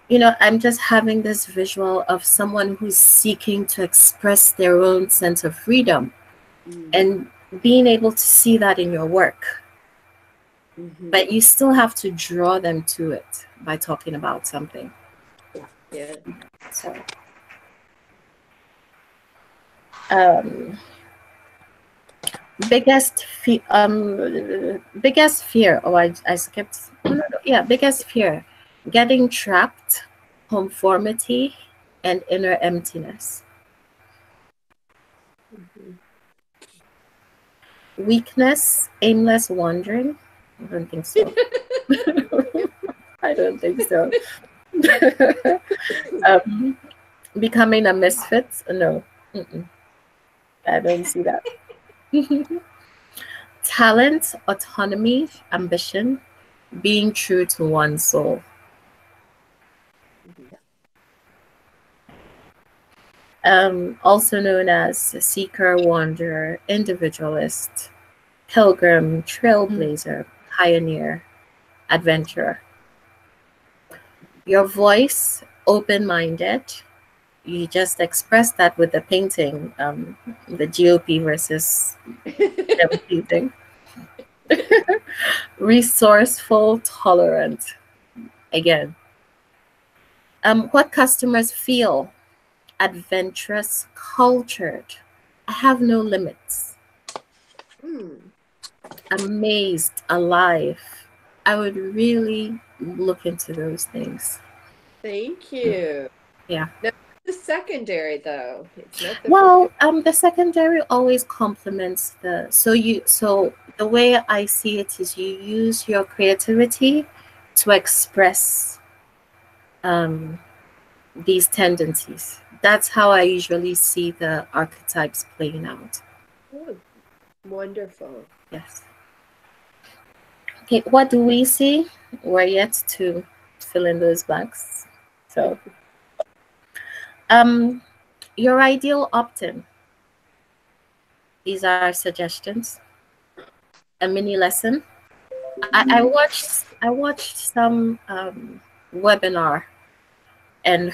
I'm just having this visual of someone who's seeking to express their own sense of freedom and being able to see that in your work. But you still have to draw them to it by talking about something. Yeah. So, biggest fear. Oh, I skipped. Yeah, biggest fear: getting trapped, conformity, and inner emptiness. Weakness, aimless wandering. I don't think so. I don't think so. Becoming a misfit? No. I don't see that. Talent, autonomy, ambition, being true to one's soul. Also known as seeker, wanderer, individualist, pilgrim, trailblazer, pioneer, adventurer. Your voice, open-minded. You just express that with the painting, the GOP versus everything. Resourceful, tolerant. Again. What customers feel: adventurous, cultured. I have no limits. Amazed, alive. I would really look into those things. Thank you. Yeah. Now, the secondary though. It's not the secondary always complements the so the way I see it is you use your creativity to express these tendencies. That's how I usually see the archetypes playing out. Oh, wonderful. Yes. Okay, what do we see? We're yet to fill in those blanks. So, your ideal opt-in. These are suggestions. A mini lesson. I watched some webinar, and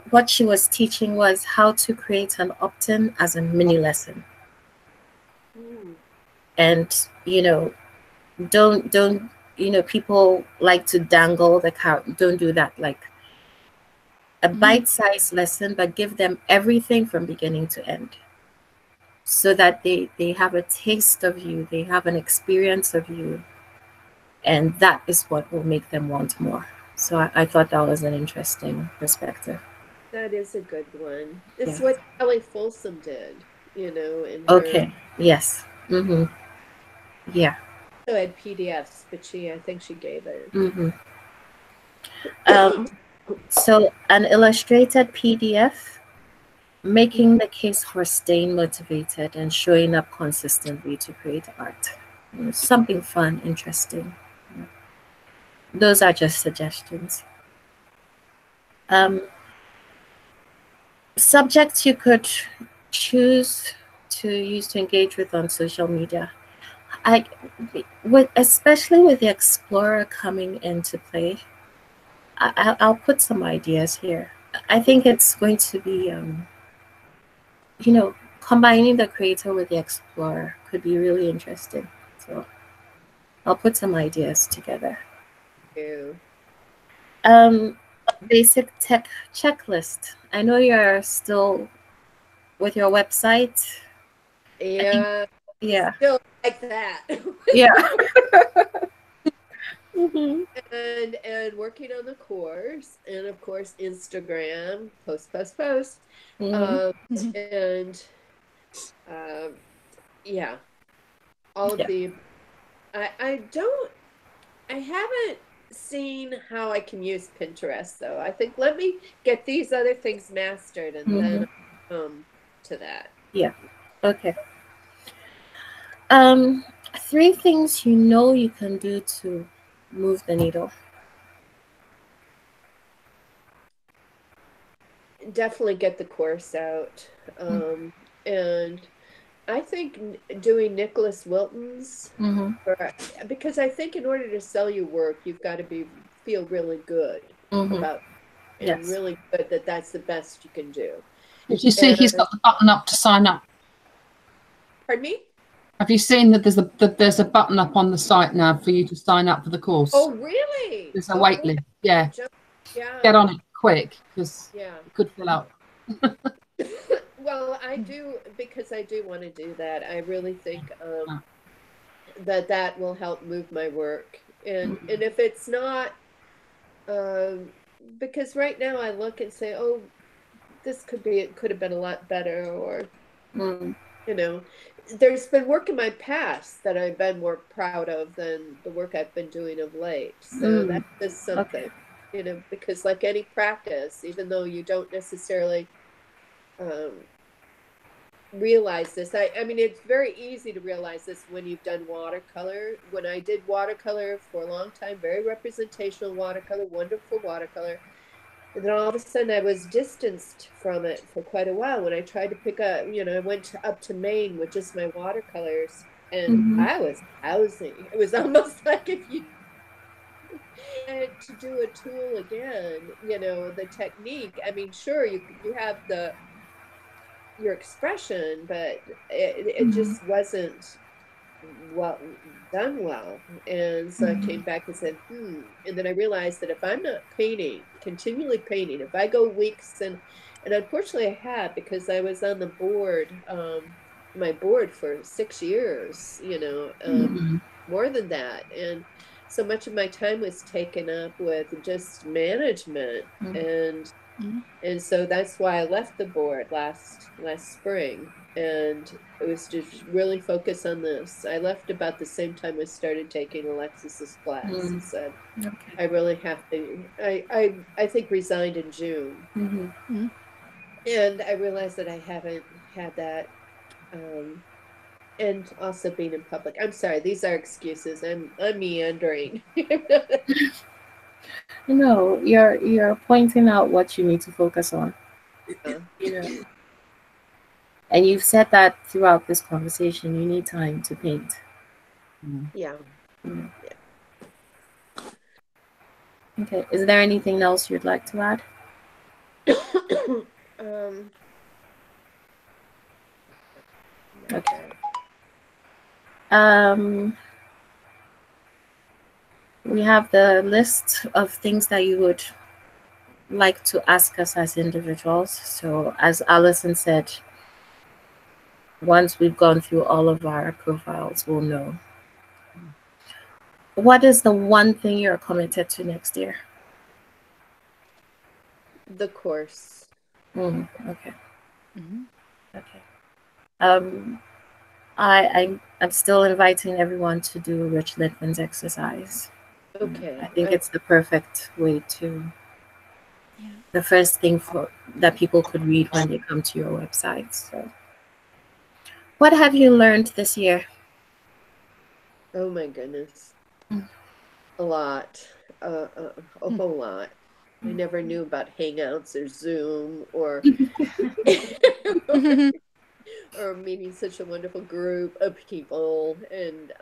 what she was teaching was how to create an opt-in as a mini lesson. And don't people like to dangle the carrot. Don't do that. Like a bite-sized lesson, but give them everything from beginning to end, so that they have a taste of you, they have an experience of you, and that is what will make them want more. So I thought that was an interesting perspective. That is a good one. It's what Kelly Folsom did, in okay. Yes. Yeah. also had PDFs, but I think she gave it. Mm-hmm. So an illustrated PDF, making the case for staying motivated and showing up consistently to create art. Something fun, interesting. Those are just suggestions. Subjects you could choose to use to engage with on social media. Especially with the Explorer coming into play, I'll put some ideas here. I think it's going to be, combining the creator with the Explorer could be really interesting. So I'll put some ideas together. Ew. Basic tech checklist. I know you're still with your website. Yeah. Yeah. Still like that. Yeah. Mm-hmm. And working on the course, and of course Instagram, post. Mm-hmm. And yeah, all of the I haven't seen how I can use Pinterest though. I think let me get these other things mastered and then I'll come to that. Yeah. Okay. 3 things you can do to move the needle. Definitely get the course out. And I think doing Nicholas Wilton's, because I think in order to sell your work, you've got to feel really good about and really good that that's the best you can do. Did you see he's got the button up to sign up? Pardon me? Have you seen that there's a button up on the site now for you to sign up for the course? Oh, really? There's a wait list. Yeah. Yeah. Get on it quick because it could fill up. Well, I do, because I do want to do that. I really think that will help move my work. And if it's not, because right now I look and say, oh, it could have been a lot better, or, there's been work in my past that I've been more proud of than the work I've been doing of late. So that's just something, because like any practice, even though you don't necessarily realize this. I mean, it's very easy to realize this when you've done watercolor. When I did watercolor for a long time, very representational watercolor, wonderful watercolor. And then all of a sudden I was distanced from it for quite a while when I tried to pick up, I went up to Maine with just my watercolors, and I was housing. It was almost like if you had to do a tool again, the technique. I mean, sure, you have your expression, but it just wasn't done well. And so I came back and said, and then I realized that if I'm not continually painting, if I go weeks and unfortunately I had, because I was on the board, my board for 6 years, more than that. And so much of my time was taken up with just management, and so that's why I left the board last spring, and it was to really focus on this. I left about the same time I started taking Alexis's class. And said, I really have to. I think resigned in June, and I realized that I haven't had that. And also being in public. I'm sorry, these are excuses. I'm meandering. No, you're pointing out what you need to focus on. And you've said that throughout this conversation, you need time to paint. Yeah. Okay. Is there anything else you'd like to add? Okay. We have the list of things that you would like to ask us as individuals. So as Alison said, once we've gone through all of our profiles, we'll know. What is the one thing you're committed to next year? The course. Okay. Okay. I'm still inviting everyone to do Rich Littman's exercise. Okay. I think it's the perfect way to, Yeah. the first thing for that people could read when they come to your website. So, what have you learned this year? Oh my goodness. Mm. A lot. A whole lot. I never knew about Hangouts or Zoom or or meeting such a wonderful group of people, and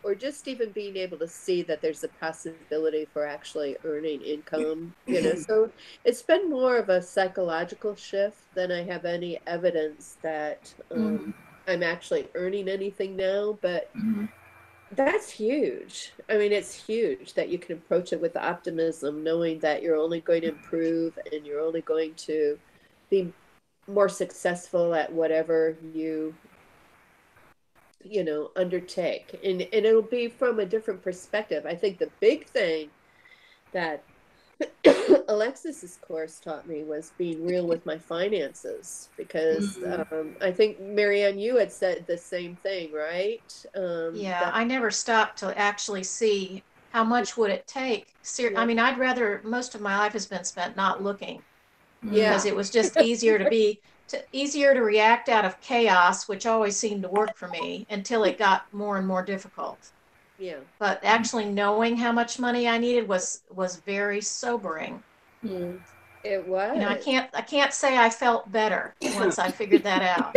or just even being able to see that there's a possibility for actually earning income, you know. So it's been more of a psychological shift than I have any evidence that I'm actually earning anything now, but that's huge. I mean, it's huge that you can approach it with optimism, knowing that you're only going to improve and you're only going to be more successful at whatever you know, undertake. And it'll be from a different perspective. I think the big thing that Alexis's course taught me was being real with my finances, because I think Marianne, you had said the same thing, right? Yeah, I never stopped to actually see how much would it take. I mean, I'd rather, most of my life has been spent not looking, because it was just easier to react out of chaos, which always seemed to work for me until it got more and more difficult. Yeah. But actually knowing how much money I needed was very sobering. It was. You know, I can't say I felt better once I figured that out.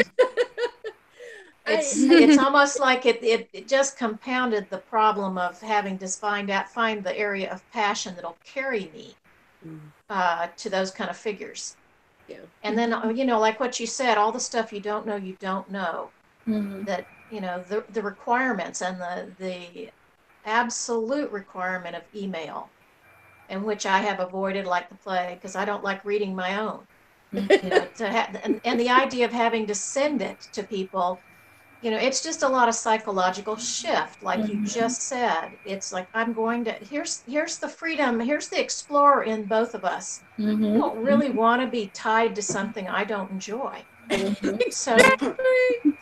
It's almost like it just compounded the problem of having to find the area of passion that'll carry me to those kind of figures. Yeah. And then, you know, like what you said, all the stuff you don't know, that, you know, the requirements and the absolute requirement of email, in which I have avoided like the plague, because I don't like reading my own. You know, and the idea of having to send it to people, you know, it's just a lot of psychological shift, like you just said. It's like, I'm going to, here's the freedom, here's the explorer in both of us. I don't really want to be tied to something I don't enjoy. So,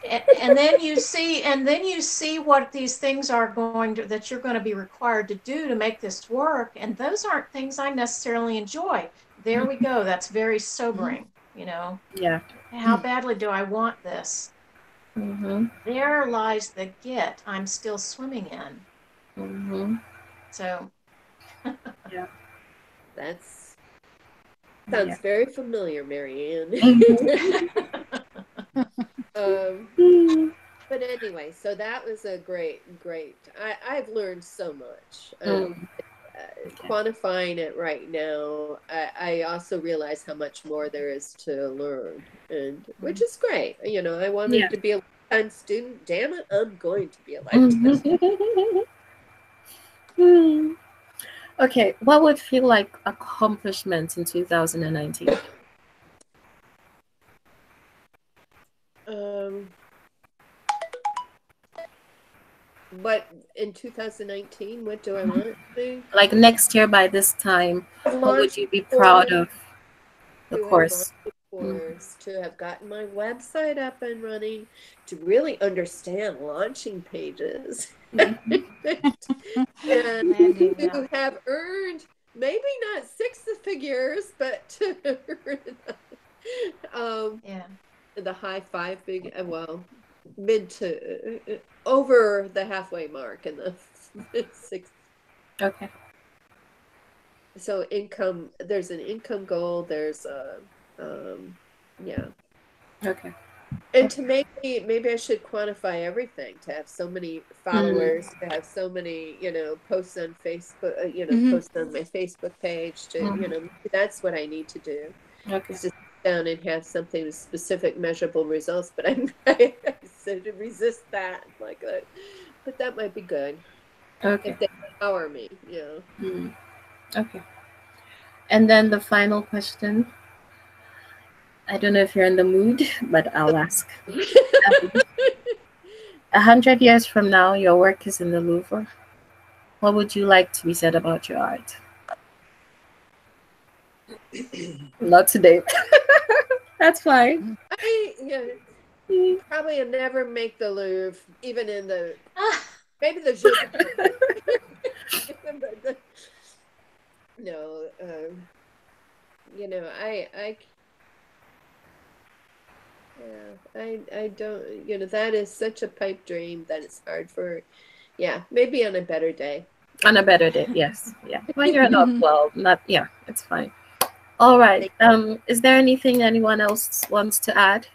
and then you see what these things are that you're going to be required to do to make this work, and those aren't things I necessarily enjoy. There we go. That's very sobering, you know. Yeah. How badly do I want this? There lies the git I'm still swimming in. So, yeah. That sounds very familiar, Marianne. But anyway, so that was a great. I've learned so much. Quantifying it right now, I also realize how much more there is to learn, and which is great. You know, I wanted to be a lifetime student. Damn it, I'm going to be a lifetime. Okay, what would feel like accomplishments in 2019? But in 2019, what do I want to do? Like next year by this time, what would you be proud of? The course. To have gotten my website up and running, to really understand launching pages, and to have earned maybe not six figures, but to earn the high five mid to over the halfway mark in the six. Okay. So income, there's an income goal, there's okay. And to maybe I should quantify everything, to have so many followers, to have so many, you know, posts on Facebook, posts on my Facebook page, to you know, that's what I need to do. Okay. Is to sit down and have something with specific measurable results, but I said to resist that, like that, but that might be good. Okay. If they empower me, you know. Okay. And then the final question. I don't know if you're in the mood, but I'll ask. 100 years from now, your work is in the Louvre. What would you like to be said about your art? Not today. That's fine. Probably will never make the Louvre, even in the maybe the Jeux. No, you know, I don't, you know, that is such a pipe dream that it's hard for, yeah, maybe on a better day. On a better day, yes. Yeah. When you're not well, not, yeah, it's fine. All right. Is there anything anyone else wants to add?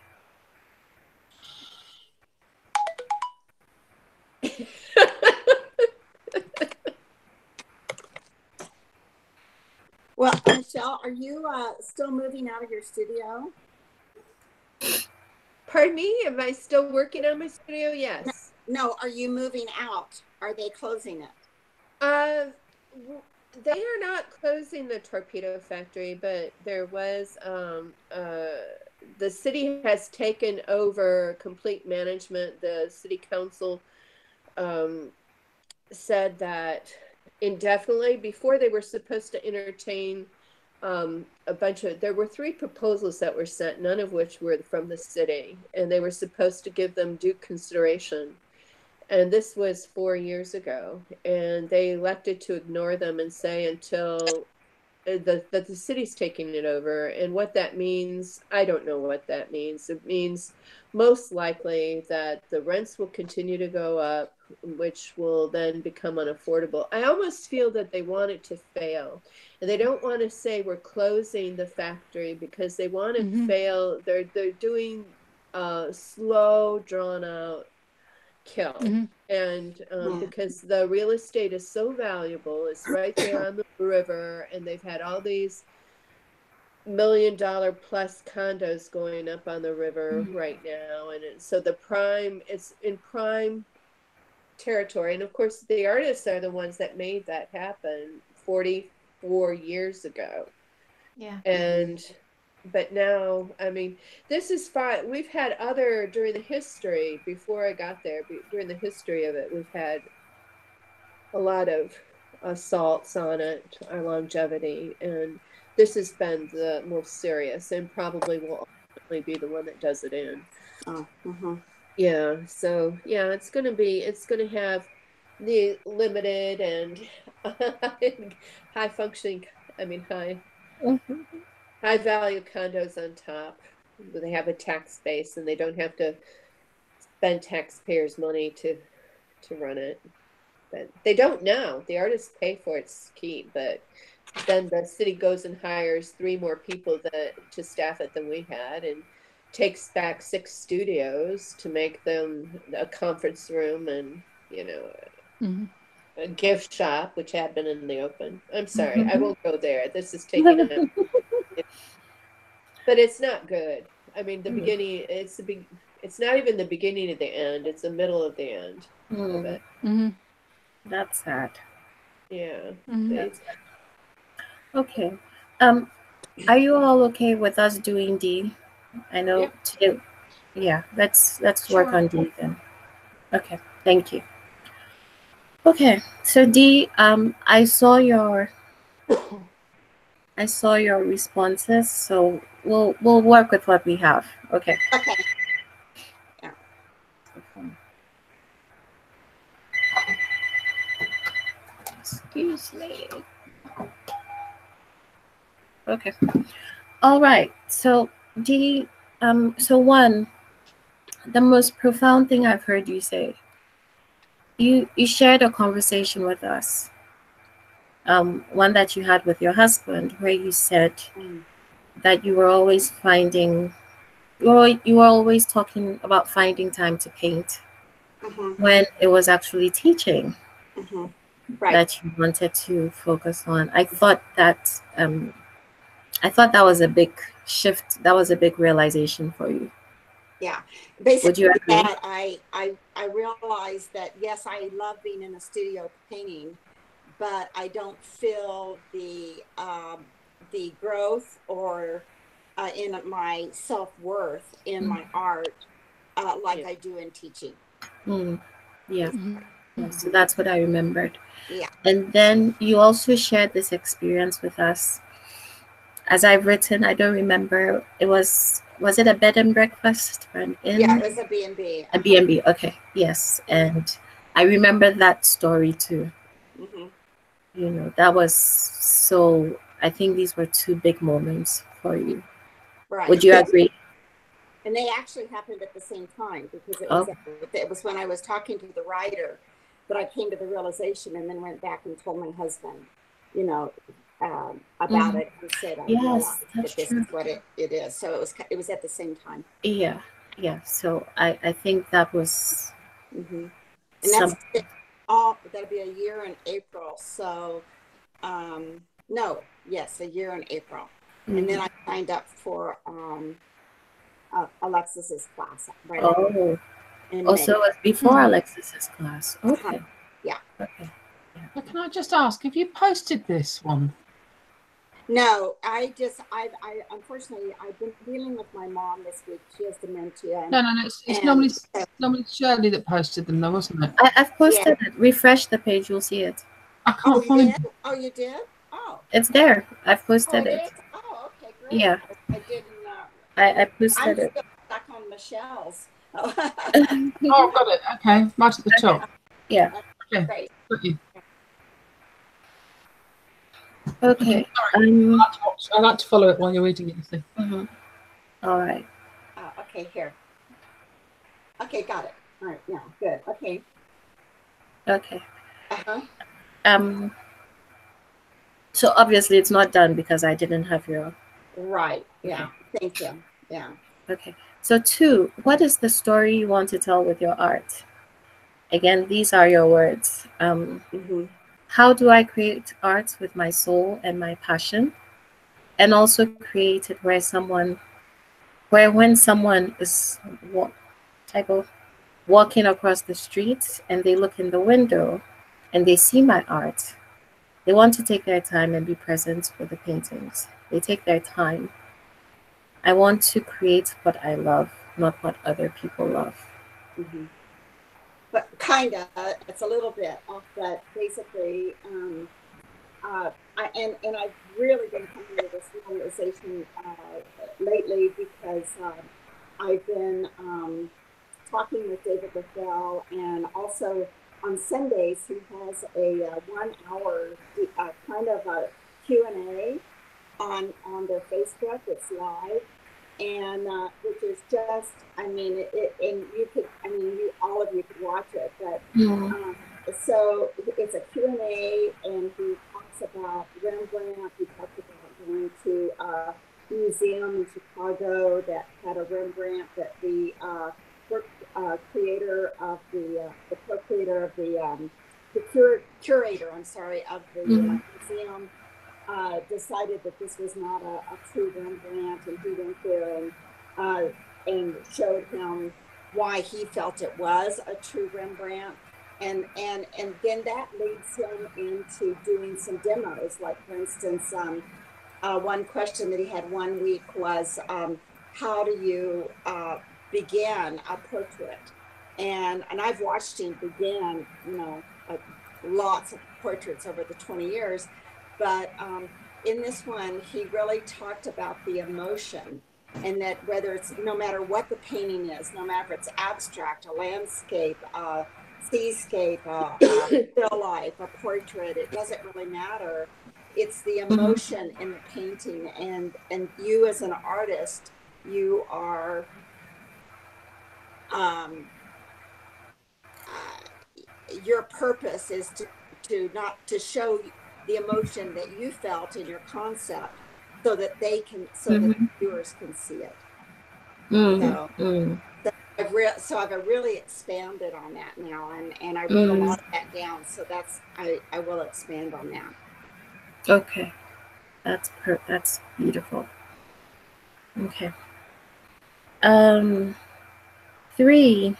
Well, Michelle, are you still moving out of your studio? Pardon me? Am I still working on my studio? Yes. No, are you moving out? Are they closing it? They are not closing the torpedo factory, but there was the city has taken over complete management. The city council said that indefinitely. Before, they were supposed to entertain a bunch of, there were 3 proposals that were sent, none of which were from the city, and they were supposed to give them due consideration. And this was 4 years ago, and they elected to ignore them and say until that the city's taking it over. And what that means, I don't know what that means. It means most likely that the rents will continue to go up, which will then become unaffordable. I almost feel that they want it to fail. And they don't want to say we're closing the factory because they want to fail. They're doing slow, drawn out kill. And because the real estate is so valuable, it's right there on the river, and they've had all these $1 million plus condos going up on the river right now, and so it's in prime territory. And of course the artists are the ones that made that happen 44 years ago. And but now, I mean, this is fine. We've had other, during the history, before I got there, during the history of it, we've had a lot of assaults on it, our longevity, and this has been the most serious, and probably will ultimately be the one that does it in. Yeah, so yeah, it's going to have the limited and high functioning, I mean, high value condos on top. They have a tax base, and they don't have to spend taxpayers' money to run it. But they don't now. The artists pay for its keep, but then the city goes and hires 3 more people to staff it than we had, and takes back 6 studios to make them a conference room and, you know, a gift shop, which had been in the open. I'm sorry, I won't go there. This is taking it. But it's not good. I mean, the beginning, it's not even the beginning of the end. It's the middle of the end of it. That's sad. Yeah. Okay. Are you all okay with us doing D? I know today. Yeah, let's work on D then. Okay, thank you. Okay, so D, I saw your responses, so we'll work with what we have. Okay. Okay. Yeah. Excuse me. Okay. All right. So D, so one, the most profound thing I've heard you say. You shared a conversation with us. One that you had with your husband, where you said that you were always finding, you were always talking about finding time to paint when it was actually teaching that you wanted to focus on. I thought that was a big shift. That was a big realization for you. Yeah, basically, would you agree? That I realized that yes, I love being in a studio painting, but I don't feel the growth or in my self-worth in my art like I do in teaching. Yeah. So that's what I remembered. Yeah. And then you also shared this experience with us. As I've written, I don't remember, it was was it a bed and breakfast or an inn? Yeah, it was a B&B. A B&B. Okay, yes, and I remember that story too. You know, that was so. I think these were two big moments for you. Right. Would you agree? And they actually happened at the same time, because Oh. it was when I was talking to the writer that I came to the realization, and then went back and told my husband, you know, about it, and said, I realized that this is what it is. So it was at the same time. Yeah, yeah. So I think that was. And that's that'll be a year in April. So no, yes, a year in April. And then I signed up for Alexis's class. Right. Oh, also it was before Alexis's class. Okay. Yeah. Okay. But can I just ask, have you posted this one? No, I unfortunately, I've been dealing with my mom this week. She has dementia. No, it's normally Shirley that posted them, though, wasn't it? I've posted it. Refresh the page, you'll see it. I can't find it. Oh, you did? Oh. It's there. I've posted it. Oh, okay, great. Yeah. I didn't. I posted it. I'm still stuck on Michelle's. Oh, got it. Okay, right at the top. Yeah. Okay. Great. Got you. Okay. I like to follow it while you're reading it, you see. All right. Okay, here. Okay, got it. All right, yeah, good. Okay. Okay. So obviously it's not done because I didn't have your. Right. Yeah. Okay. Thank you. Yeah. Okay. So 2, what is the story you want to tell with your art? Again, these are your words. How do I create art with my soul and my passion? And also create it where when someone is walking across the street and they look in the window and they see my art, they want to take their time and be present with the paintings. They take their time. I want to create what I love, not what other people love. But kind of, it's a little bit off, but basically, I've really been coming to this realization lately, because I've been talking with David Leffell, and also on Sundays he has a 1 hour kind of a Q&A on their Facebook. It's live, and which is just, I mean, and you could, I mean, all of you could watch it, but so it's a Q&A, and he talks about Rembrandt. He talks about going to a museum in Chicago that had a Rembrandt, that the creator of the co-creator of the curator, I'm sorry, of the museum decided that this was not a true Rembrandt, and he went there and showed him why he felt it was a true Rembrandt. And then that leads him into doing some demos. Like, for instance, one question that he had one week was, how do you begin a portrait? And I've watched him begin, you know, lots of portraits over the 20 years. But in this one, he really talked about the emotion, and that whether it's, no matter what the painting is, no matter if it's abstract, a landscape, seascape, still life, a portrait, it doesn't really matter. It's the emotion in the painting, and you as an artist, you are your purpose is to not to show the emotion that you felt in your concept, so that they can, so that the viewers can see it. So I've really expanded on that now, and I wrote a lot of that down. So that's, I will expand on that. Okay, that's beautiful. Okay. 3,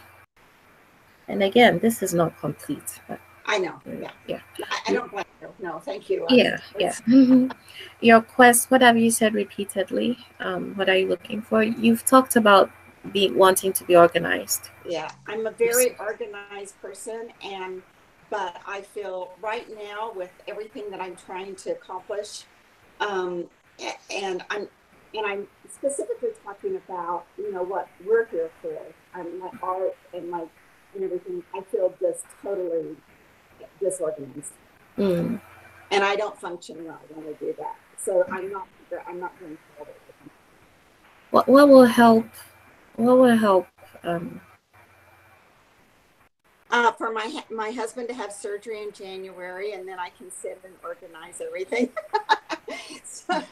and again, this is not complete, but I know. Yeah. I don't blame you. No, thank you. Yeah. Your quest, what have you said repeatedly? What are you looking for? You've talked about wanting to be organized. Yeah, I'm a very organized person, but I feel right now, with everything that I'm trying to accomplish, and and I'm specifically talking about, you know, what we're here for. My art and my and everything. I feel just totally disorganized, Mm. and I don't function well when I do that. So I'm not going forward with them. What will help? What will help? Um, For my husband to have surgery in January, and then I can sit and organize everything. so,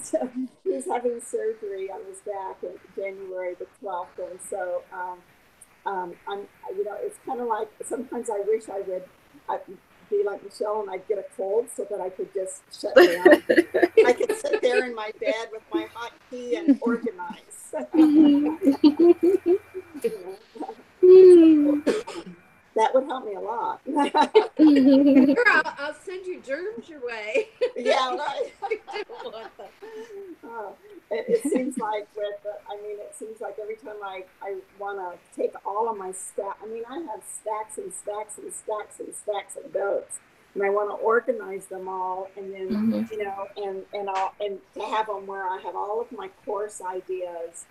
so he's having surgery on his back in January the 12th, and so I'm, you know, it's kind of like sometimes I wish I'd be like Michelle and I'd get a cold so that I could just shut down. I could sit there in my bed with my hot tea and organize. That would help me a lot. Sure, I'll send you germs your way. Yeah, right. It seems like it seems like every time I want to take all of my stack, I mean, I have stacks and stacks and stacks and stacks of notes, and I want to organize them all, and then, you know, and to have them where I have all of my course ideas,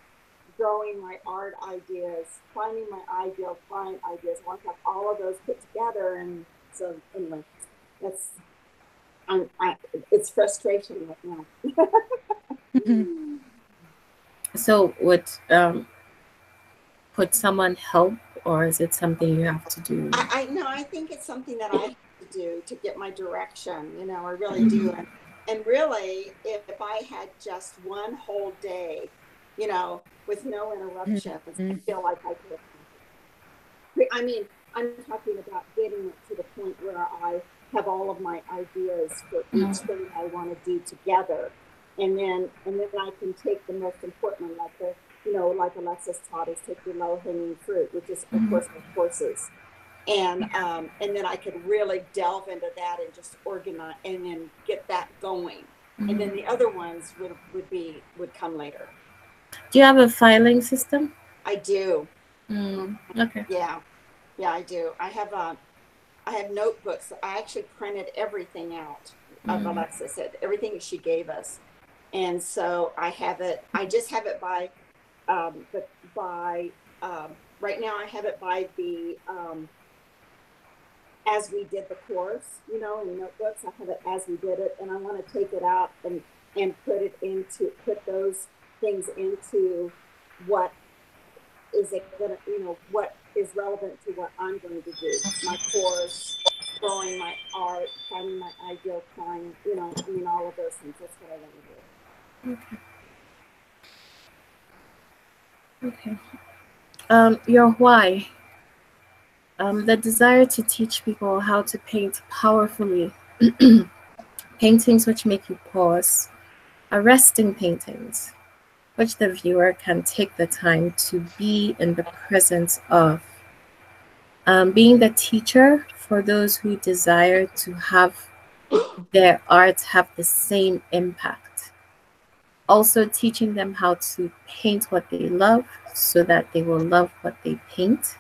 growing my art ideas, finding my ideal client ideas. I want to have all of those put together, and so anyway, that's it's frustration right now. so would someone help, or is it something you have to do? I know. I think it's something that I have to do to get my direction. You know, I really do. And really, if I had just one whole day, you know, with no interruptions, I feel like I could. I mean, I'm talking about getting it to the point where I have all of my ideas for each thing I want to do together, and then I can take the most important, like the, you know, like Alexis taught us, take the low hanging fruit, which is of course my courses, and then I could really delve into that and just organize and then get that going, and then the other ones would come later. Do you have a filing system? I do. Okay. Yeah, I do. I have notebooks. I actually printed everything out of Alexis, everything she gave us, and so I have it. I just have it by right now. I have it by the as we did the course, you know, in notebooks. I have it as we did it, and I want to take it out and put those things into what is it gonna, you know, what is relevant to what I'm going to do, my course, growing my art, finding my ideal client, you know, I mean, all of those things. That's what I want to do. Okay. Your why. The desire to teach people how to paint powerfully. Paintings which make you pause. Arresting paintings, which the viewer can take the time to be in the presence of. Being the teacher for those who desire to have their art have the same impact. Also teaching them how to paint what they love so that they will love what they paint,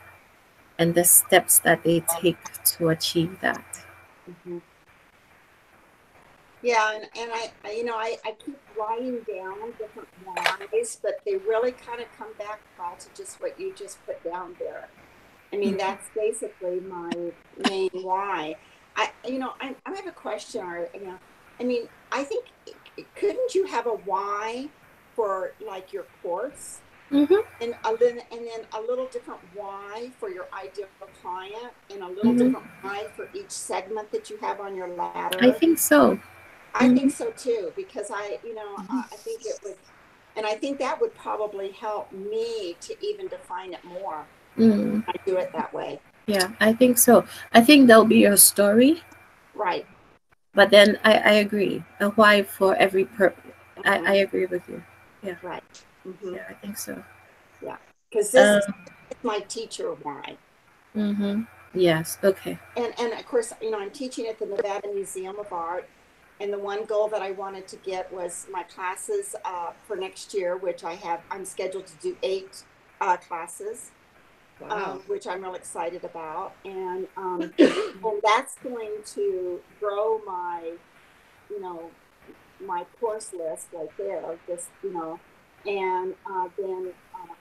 and the steps that they take to achieve that. Yeah, and I you know, I keep writing down different whys, but they really kind of come back, Paul, to just what you just put down there. I mean, that's basically my main why. I have a question, or, you know, I mean, I think, couldn't you have a why for like your course, and then a little different why for your ideal client, and a little different why for each segment that you have on your ladder? I think so. I think so too, because I think it would, and I think that would probably help me to even define it more. I do it that way. Yeah, I think so. I think there'll be your story. Right. But then I agree. A why for every I agree with you. Yeah. Right. Yeah, I think so. Yeah. Because this is my teacher why. Yes. Okay. And of course, you know, I'm teaching at the Nevada Museum of Art. And the one goal that I wanted to get was my classes for next year, which I'm scheduled to do 8 classes. Wow. Which I'm real excited about, and that's going to grow my, you know, my course list right there, just, you know, and then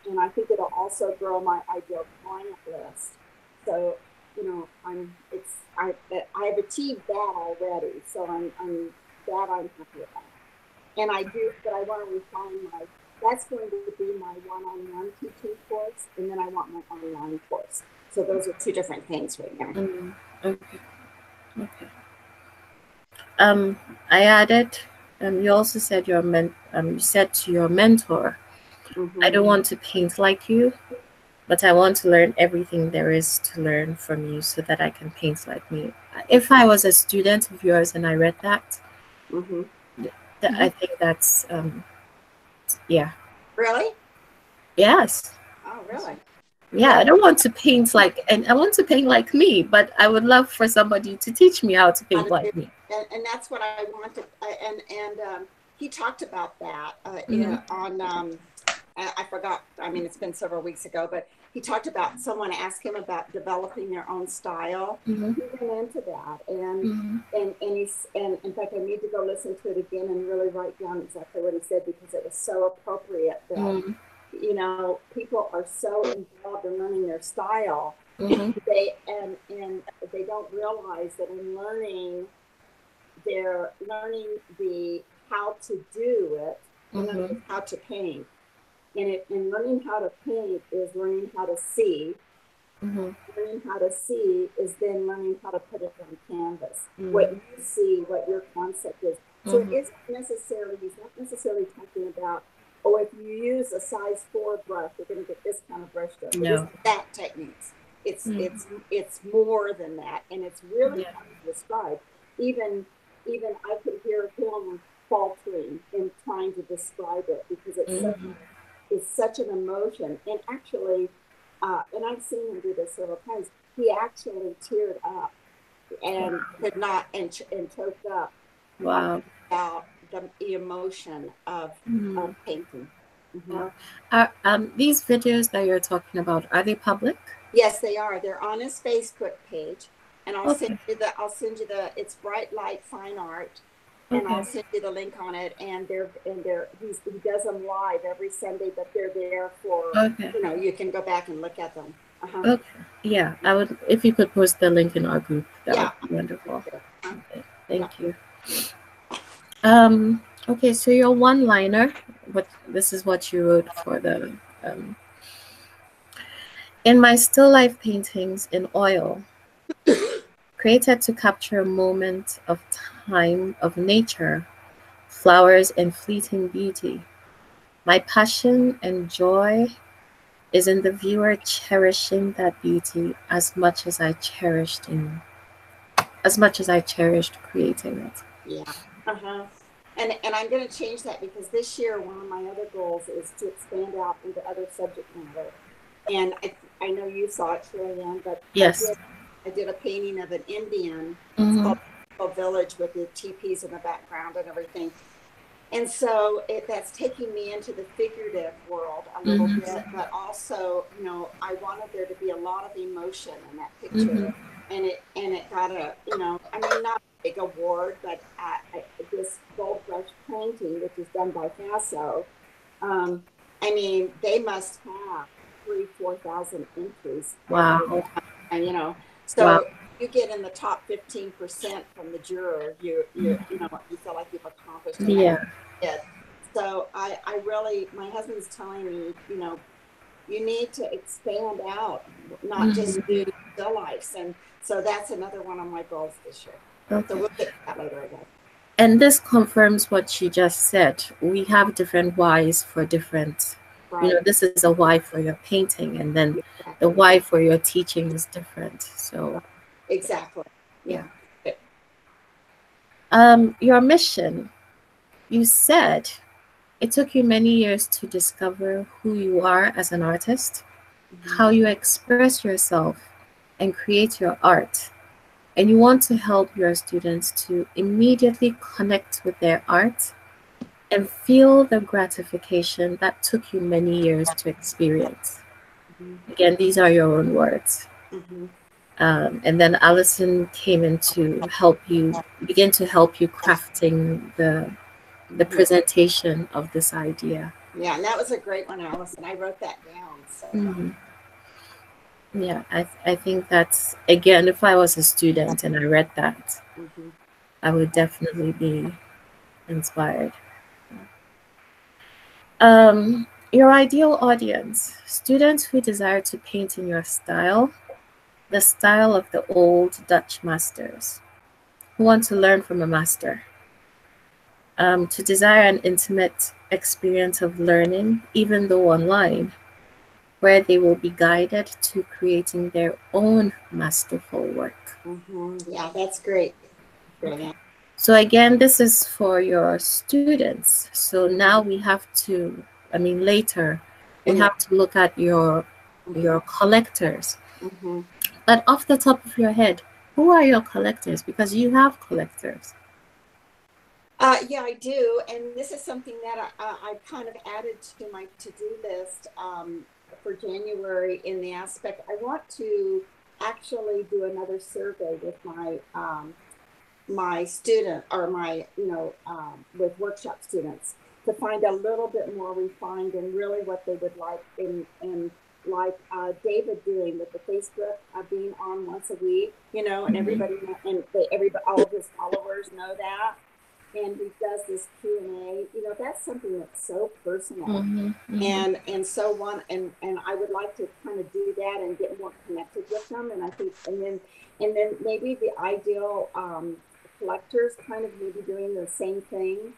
and I think it'll also grow my ideal client list. So, you know, I've achieved that already. So I'm happy with that. And I do, but I want to refine that's going to be my one-on-one teaching course, and then I want my online course. So those are two different things right now. Okay. Okay. I added. You also said you said to your mentor, I don't want to paint like you, but I want to learn everything there is to learn from you so that I can paint like me. If I was a student of yours and I read that, I think that's yeah. Really? Yes. Oh, really? Yeah, I don't want to paint and I want to paint like me, but I would love for somebody to teach me how to paint like me. And that's what I wanted. And he talked about that on, I forgot, I mean, it's been several weeks ago, but he talked about someone asked him about developing their own style. He went into that. And in fact, I need to go listen to it again and really write down exactly what he said, because it was so appropriate that, you know, people are so involved in learning their style. They don't realize that in learning, they're learning the how to do it, and how to paint. And learning how to paint is learning how to see. Learning how to see is then learning how to put it on canvas. What you see, what your concept is. So it's necessarily, he's not necessarily talking about, oh, if you use a size 4 brush, you're going to get this kind of brush stroke. No. It's that techniques. It's more than that, and it's really hard to describe. Even I could hear him faltering in trying to describe it, because it's such an emotion. And actually, and I've seen him do this several times. He actually teared up and could not and choked up. Wow! About the emotion of painting. These videos that you're talking about, are they public? Yes, they are. They're on his Facebook page, and I'll send you the. It's Bright Light Fine Art, and I'll send you the link on it. And he does them live every Sunday, but they're there for you know, you can go back and look at them. Okay, yeah, I would, if you could post the link in our group, that would be wonderful. Okay, thank you. Okay, so your one-liner, but this is what you wrote for the in my still life paintings in oil, created to capture a moment of time, of nature, flowers and fleeting beauty. My passion and joy is in the viewer cherishing that beauty as much as I cherished creating it. Yeah. And I'm going to change that, because this year one of my other goals is to expand out into other subject matter. And I know you saw it, Shirley, but yes, I did a painting of an Indian called village with the teepees in the background and everything. And so that's taking me into the figurative world a little bit, but also, you know, I wanted there to be a lot of emotion in that picture. And it got a, you know, I mean, not a big award, but this gold brush painting, which is done by Faso, I mean, they must have 3,000-4,000 entries. Wow. And, you know, so you get in the top 15% from the juror, you know, you feel like you've accomplished it. Yeah. So I really, my husband's telling me, you know, you need to expand out, not just do still lifes. And so that's another one of my goals this year. Okay. So we'll get to that later again. And this confirms what she just said. We have different whys for different, you know, this is a why for your painting, and then the why for your teaching is different. So exactly. Yeah. Your mission, you said it took you many years to discover who you are as an artist, how you express yourself and create your art. And you want to help your students to immediately connect with their art and feel the gratification that took you many years to experience. Again, these are your own words. And then Allison came in to help you, begin to help you crafting the presentation of this idea. Yeah, and that was a great one, Allison. I wrote that down. So. Yeah, I think that's, again, if I was a student and I read that, I would definitely be inspired. Your ideal audience: students who desire to paint in your style, the style of the old Dutch masters, who want to learn from a master, to desire an intimate experience of learning, even though online, where they will be guided to creating their own masterful work. Yeah, that's great. Brilliant. So again, this is for your students. So now we have to, I mean, later, we have to look at your collectors. But off the top of your head, who are your collectors? Because you have collectors. Yeah, I do. And this is something that I've kind of added to my to-do list for January, in the aspect I want to actually do another survey with my my student, or my, with workshop students, to find a little bit more refined and really what they would like, in like David doing with the Facebook, being on once a week, and everybody, and all of his followers know that. And he does this Q&A, that's something that's so personal, and so and I would like to kind of do that and get more connected with them. And I think, and then maybe the ideal collectors kind of maybe doing the same thing.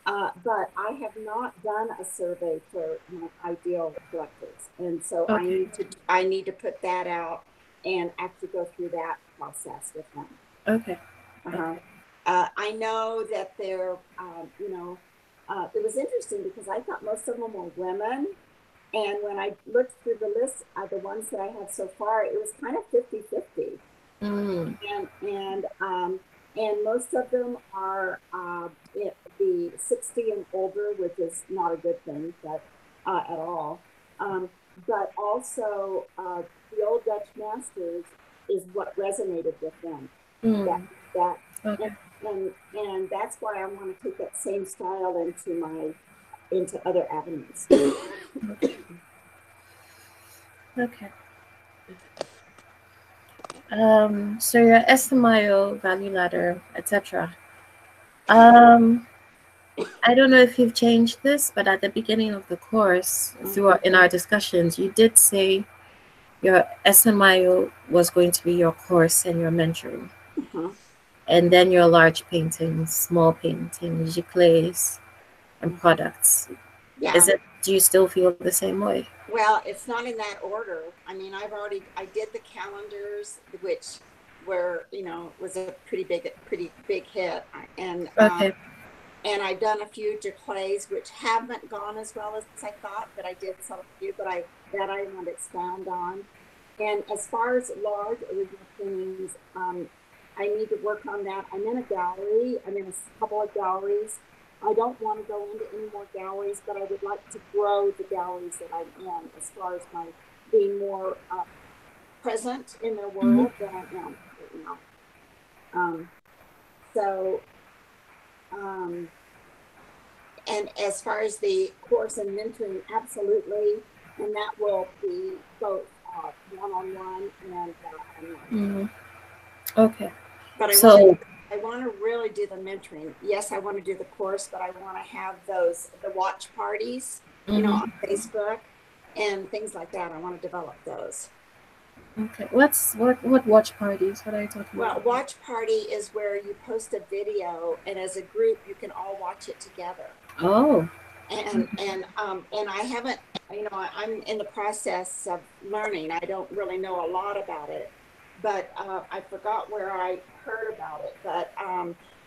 But I have not done a survey for my ideal collectors, and so I need to put that out and actually go through that process with them. Okay. I know that they're, it was interesting because I thought most of them were women. And when I looked through the list of the ones that I have so far, it was kind of 50-50. And most of them are the 60 and older, which is not a good thing, but at all. But also the old Dutch masters is what resonated with them. And that's why I want to take that same style into other avenues. Okay. So your SMIO, value ladder, etc. I don't know if you've changed this, but at the beginning of the course, in our discussions, you did say your SMIO was going to be your course and your mentoring. And then your large paintings, small paintings, giclées, and products. Yeah. Do you still feel the same way? Well, it's not in that order. I mean, I did the calendars, which was a pretty big hit. And and I've done a few giclées, which haven't gone as well as I thought, but I did sell a few, but I want to expound on. And as far as large original paintings, I need to work on that. I'm in a gallery. I'm in a couple of galleries. I don't want to go into any more galleries, but I would like to grow the galleries that I'm in as far as my being more present in their world than I am right now. And as far as the course and mentoring, absolutely. And that will be both one-on-one and online. Okay. But I want to really do the mentoring. Yes, I want to do the course, but I want to have the watch parties, on Facebook and things like that. I want to develop those. Okay. What watch parties? What are you talking about? Well, watch party is where you post a video, and as a group, you can all watch it together. Oh. And I haven't, I'm in the process of learning. I don't really know a lot about it, but I forgot where I heard about it. But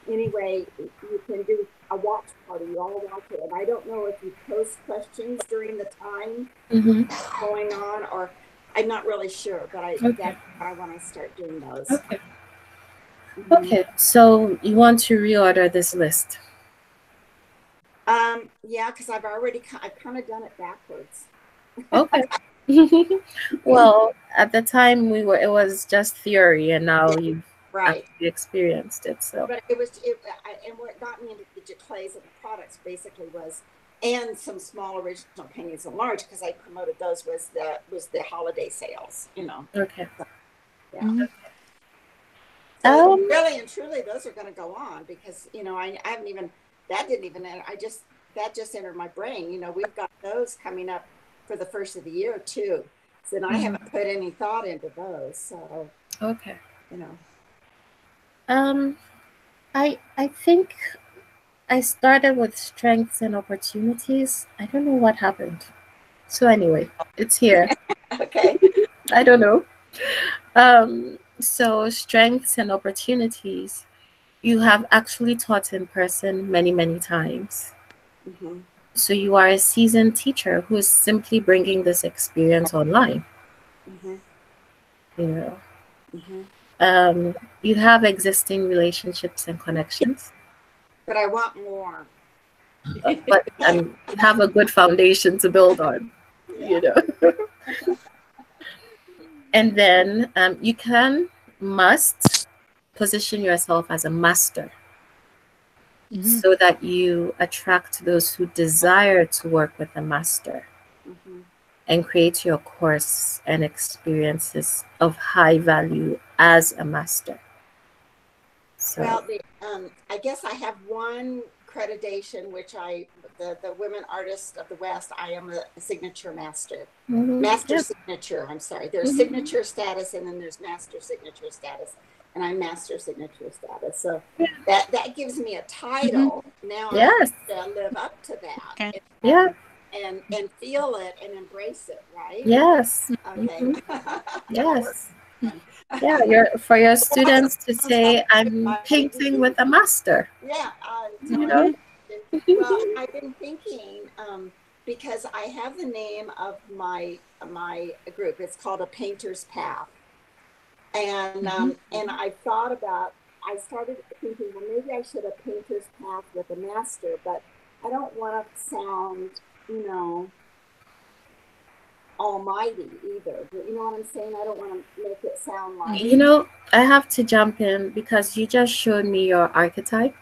anyway, you can do a watch party. You all watch it. And I don't know if you post questions during the time going on, or I'm not really sure, but I want to start doing those. Okay. Okay. So you want to reorder this list? Yeah, because I've kind of done it backwards. Okay. Well, at the time it was just theory, and now you've actually experienced it. So, but and what got me into the Magic Clays and the products basically was, and some small original paintings and large, because I promoted those, was the holiday sales, you know. Okay. So, yeah. Mhm. So really and truly, those are going to go on, because, you know, I haven't even, that didn't even enter, that just entered my brain. You know, we've got those coming up for the first of the year too. So I haven't put any thought into those. So, Okay. you know. I think I started with strengths and opportunities. I don't know what happened. So anyway, it's here. Okay. I don't know. So strengths and opportunities. You have actually taught in person many, many times. Mm-hmm. So you are a seasoned teacher who is simply bringing this experience online. Mm-hmm. You know, Mm-hmm. you have existing relationships and connections, But I want more. but you have a good foundation to build on. Yeah. You know, and then you must position yourself as a master, so that you attract those who desire to work with a master. Mm-hmm. And create your course and experiences of high value as a master. So, Well, I guess I have one accreditation, which the Women Artists of the West, I am a signature master. Master signature, I'm sorry. There's signature status, and then there's master signature status. And I'm master signature status. So that gives me a title. Now I have to live up to that. Okay. And feel it and embrace it, right? Yes. Okay. Yes. Yeah, for your students to say, I'm painting with a master. Yeah. You know? Well, I've been thinking, because I have the name of my group. It's called A Painter's Path. And and I thought about, I started thinking, well, maybe I should have Painter's Path with a master, but I don't want to sound, you know, almighty either. You know what I'm saying? I don't want to make it sound like, You know, I have to jump in because you just showed me your archetype.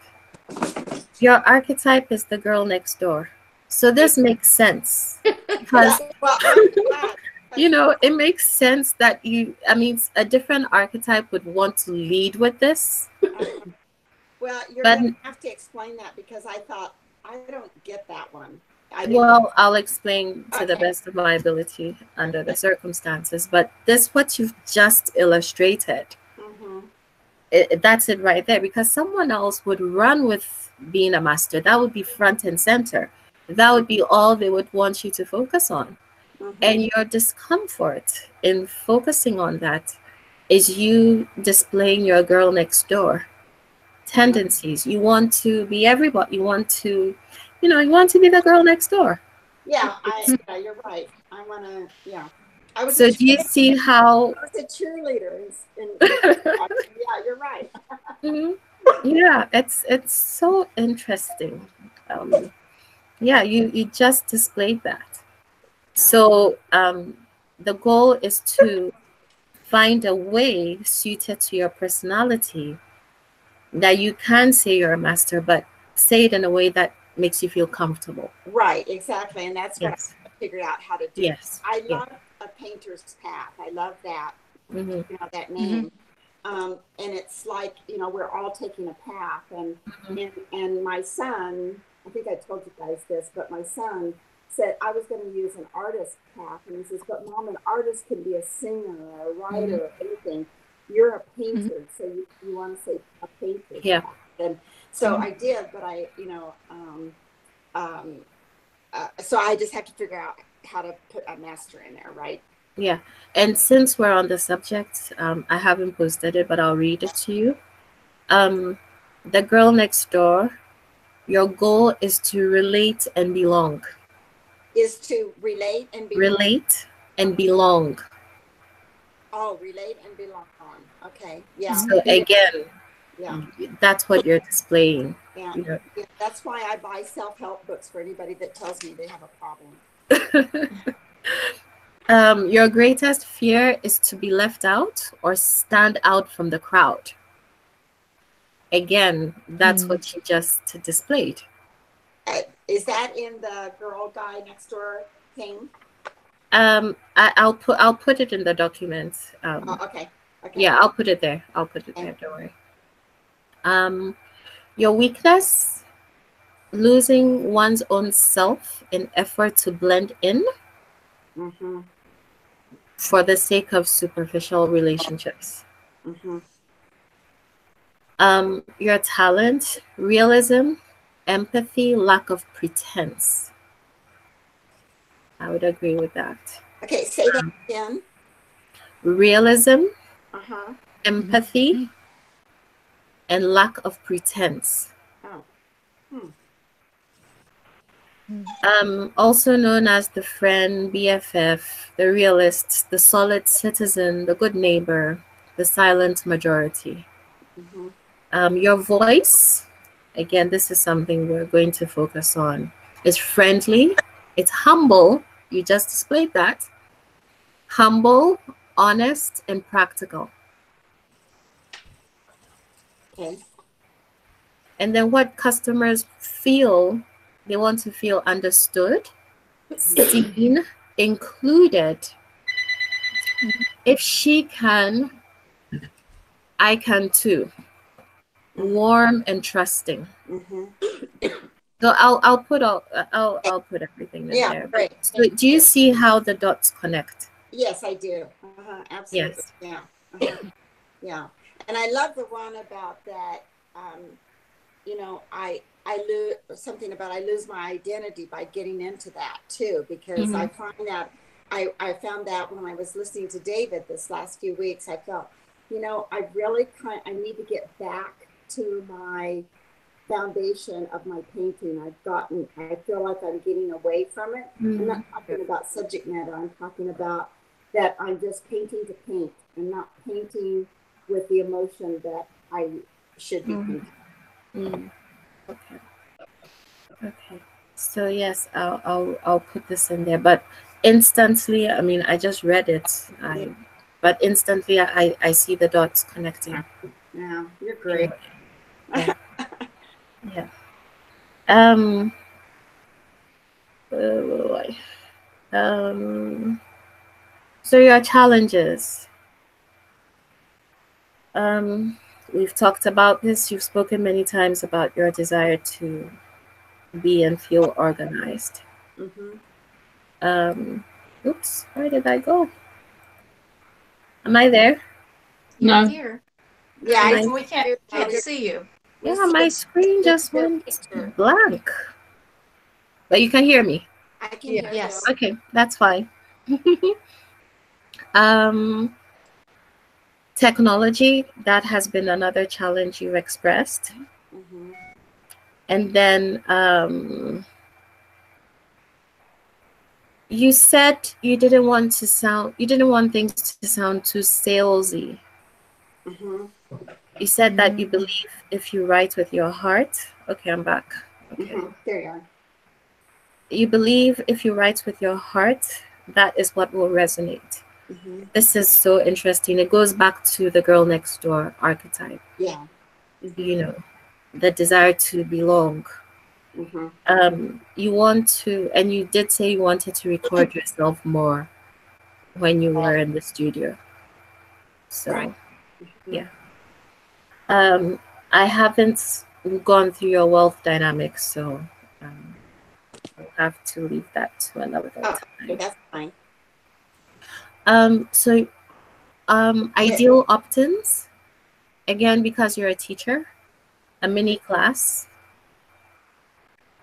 Your archetype is the girl next door. So this makes sense. Because you know, it makes sense that a different archetype would want to lead with this. Well, you're going to have to explain that, because I thought, I don't get that one. Well, I'll explain to the best of my ability under the circumstances. But what you've just illustrated, that's it right there. Because someone else would run with being a master. That would be front and center. That would be all they would want you to focus on. And your discomfort in focusing on that is you displaying your girl next door tendencies. You want to be everybody. You want to be the girl next door. Yeah, you're right. I want to, yeah. So do you see how? I was a cheerleader. Yeah, you're right. Yeah, it's so interesting. Yeah, you just displayed that. So the goal is to find a way suited to your personality that you can say you're a master, but say it in a way that makes you feel comfortable. Right, exactly. And that's what I figured out how to do. Yes. I love A Painter's Path. I love that, you know, that name. And it's like, you know, we're all taking a path. And my son, I think I told you guys this, but my son said I was going to use an artist path. And he says, but Mom, an artist can be a singer or a writer or anything. You're a painter, so you want to say a painter. Yeah. And so I did, but I, you know, so I just have to figure out how to put a master in there, right? Yeah. And since we're on the subject, I haven't posted it, but I'll read it to you. The girl next door, your goal is to relate and belong. Is to relate and belong. Relate and belong. Oh, relate and belong. Okay. Yeah. So again, that's what you're displaying. Yeah. You know? Yeah. That's why I buy self-help books for anybody that tells me they have a problem. Your greatest fear is to be left out or stand out from the crowd. again, that's what she just displayed. Is that in the girl guy next door thing? I'll put it in the document. Okay. Yeah, I'll put it there. I'll put it there. Don't worry. Your weakness: losing one's own self in effort to blend in for the sake of superficial relationships. Your talent: realism, empathy, lack of pretense. I would agree with that. Okay, say that again. Realism, empathy, and lack of pretense. Also known as the friend, BFF, the realist, the solid citizen, the good neighbor, the silent majority. Your voice, again, this is something we're going to focus on, is friendly, it's humble, you just displayed that, humble, honest, and practical. Okay. And then what customers feel, they want to feel understood, seen, included. If she can, I can too. Warm and trusting. So I'll put everything in there. Great. So do you see how the dots connect? Yes, I do. Absolutely. Yes. Yeah. Yeah. And I love the one about that. You know, I lose something about I lose my identity by getting into that too, because I find that I found that when I was listening to David this last few weeks, I felt, you know, I need to get back to my foundation of my painting. I feel like I'm getting away from it. I'm not talking about subject matter. I'm talking about that I'm just painting to paint and not painting with the emotion that I should be painting. Okay. So yes, I'll put this in there. But instantly, I mean, I just read it. But instantly, I see the dots connecting. Yeah, you're great. Yeah. So your challenges. We've talked about this. You've spoken many times about your desire to be and feel organized. Oops, where did I go? Am I there? You're here. Yeah, we can't see you. Yeah, my screen just went blank. But you can hear me. I can hear you. Okay, that's fine. Technology, that has been another challenge you've expressed. And then you said you didn't want things to sound too salesy. You said that you believe if you write with your heart. Okay, I'm back. Okay. There you are. You believe if you write with your heart, that is what will resonate. This is so interesting. It goes back to the girl next door archetype. Yeah. You know, the desire to belong. You want to, and you did say you wanted to record yourself more when you were in the studio. So, yeah. I haven't gone through your wealth dynamics, so I'll have to leave that to another time. That's fine. Ideal opt-ins, again, because you're a teacher, a mini class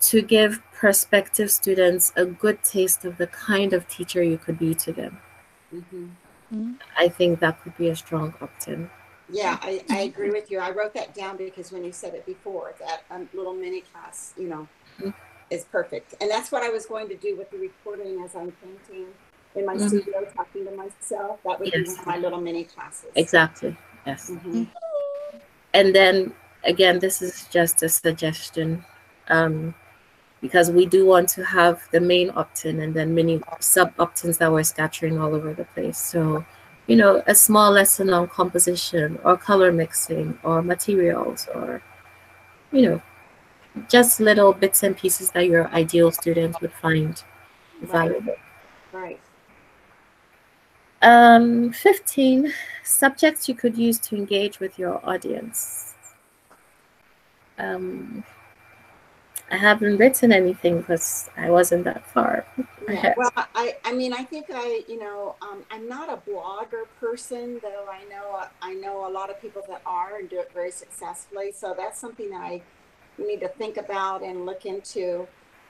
to give prospective students a good taste of the kind of teacher you could be to them. I think that could be a strong opt-in. Yeah, I agree with you. I wrote that down because when you said it before, that little mini class, you know, is perfect. And that's what I was going to do with the recording as I'm painting in my studio, talking to myself. That would be one of my little mini classes. Exactly. Yes. And then again, this is just a suggestion, because we do want to have the main opt-in and then many sub opt-ins that we're scattering all over the place. So you know, a small lesson on composition or color mixing or materials, or, you know, just little bits and pieces that your ideal students would find valuable. Right. 15, subjects you could use to engage with your audience. I haven't written anything because I wasn't that far Yeah, ahead. well, I mean, I think I'm not a blogger person, though. I know a lot of people that are and do it very successfully. So that's something that I need to think about and look into.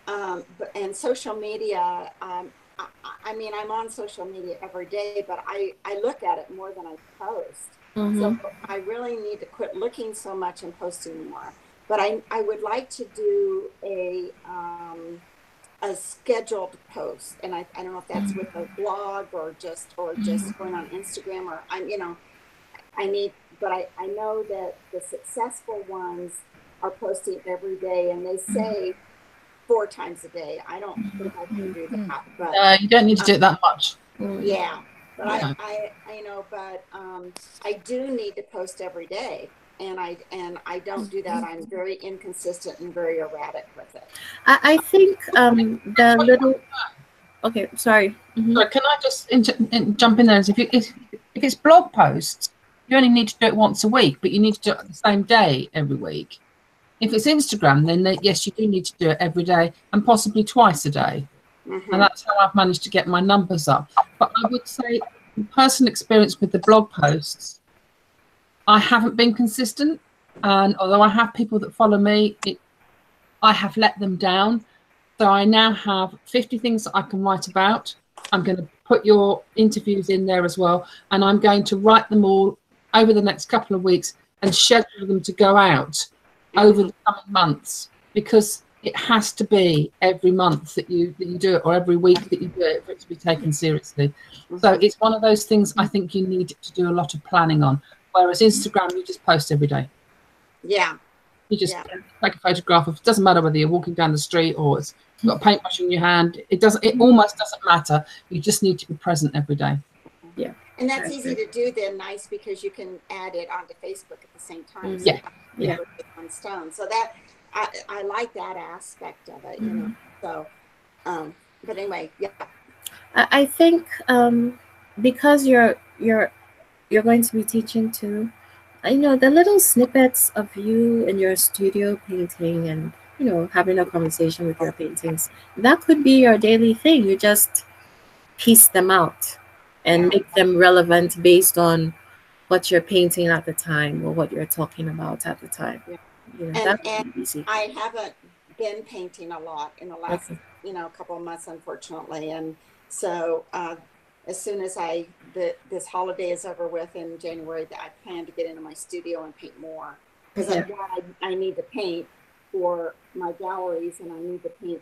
And social media, I mean, I'm on social media every day, but I look at it more than I post. So I really need to quit looking so much and posting more. But I would like to do a scheduled post, and I don't know if that's with a blog or just going on Instagram, or but I know that the successful ones are posting every day, and they say 4 times a day. I don't think I can do that, but you don't need to do it that much. yeah, but Yeah. I do need to post every day, and I don't do that. I'm very inconsistent and very erratic with it. I think the little. Okay, sorry. Sorry, can I just jump in there? If it's blog posts, you only need to do it once a week, but you need to do it the same day every week. If it's Instagram, then yes, you do need to do it every day and possibly twice a day. And that's how I've managed to get my numbers up. But I would say, personal experience with the blog posts, I haven't been consistent. And although I have people that follow me, I have let them down. So I now have 50 things that I can write about. I'm going to put your interviews in there as well. And I'm going to write them all over the next couple of weeks and schedule them to go out over the coming months, because it has to be every month that you do it, or every week that you do it, for it to be taken seriously. So it's one of those things I think you need to do a lot of planning on. Whereas Instagram, you just post every day. Yeah. You just take a photograph of, it doesn't matter whether you're walking down the street or it's got a paintbrush in your hand. It almost doesn't matter. You just need to be present every day. Yeah. And that's easy to do then, nice, because you can add it onto Facebook at the same time. So Yeah. on stone. So that I like that aspect of it, you know. So but anyway, yeah. I think because you're going to be teaching too, you know, the little snippets of you in your studio painting and, you know, having a conversation with your paintings, that could be your daily thing. You just piece them out and make them relevant based on what you're painting at the time or what you're talking about at the time. You know, that's easy. I haven't been painting a lot in the last couple of months, unfortunately, and so as soon as this holiday is over with in January, I plan to get into my studio and paint more, because I need to paint for my galleries, and I need to paint,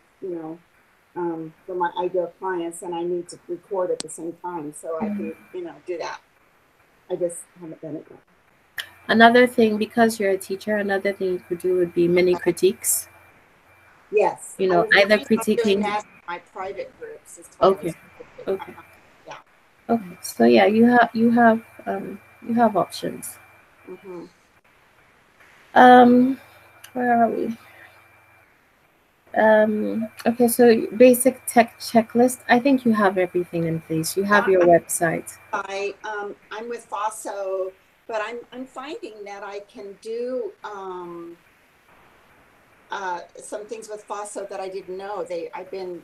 for my ideal clients, and I need to record at the same time so I can, do that. I just haven't done it yet. Another thing, because you're a teacher, another thing you could do would be mini critiques. Yes. You know, either critiquing my private groups. Okay. Okay. So yeah, you have options. Where are we? Okay, so basic tech checklist. I think you have everything in place. You have your website. I'm with Faso, but I'm finding that I can do some things with Faso that I didn't know. I've been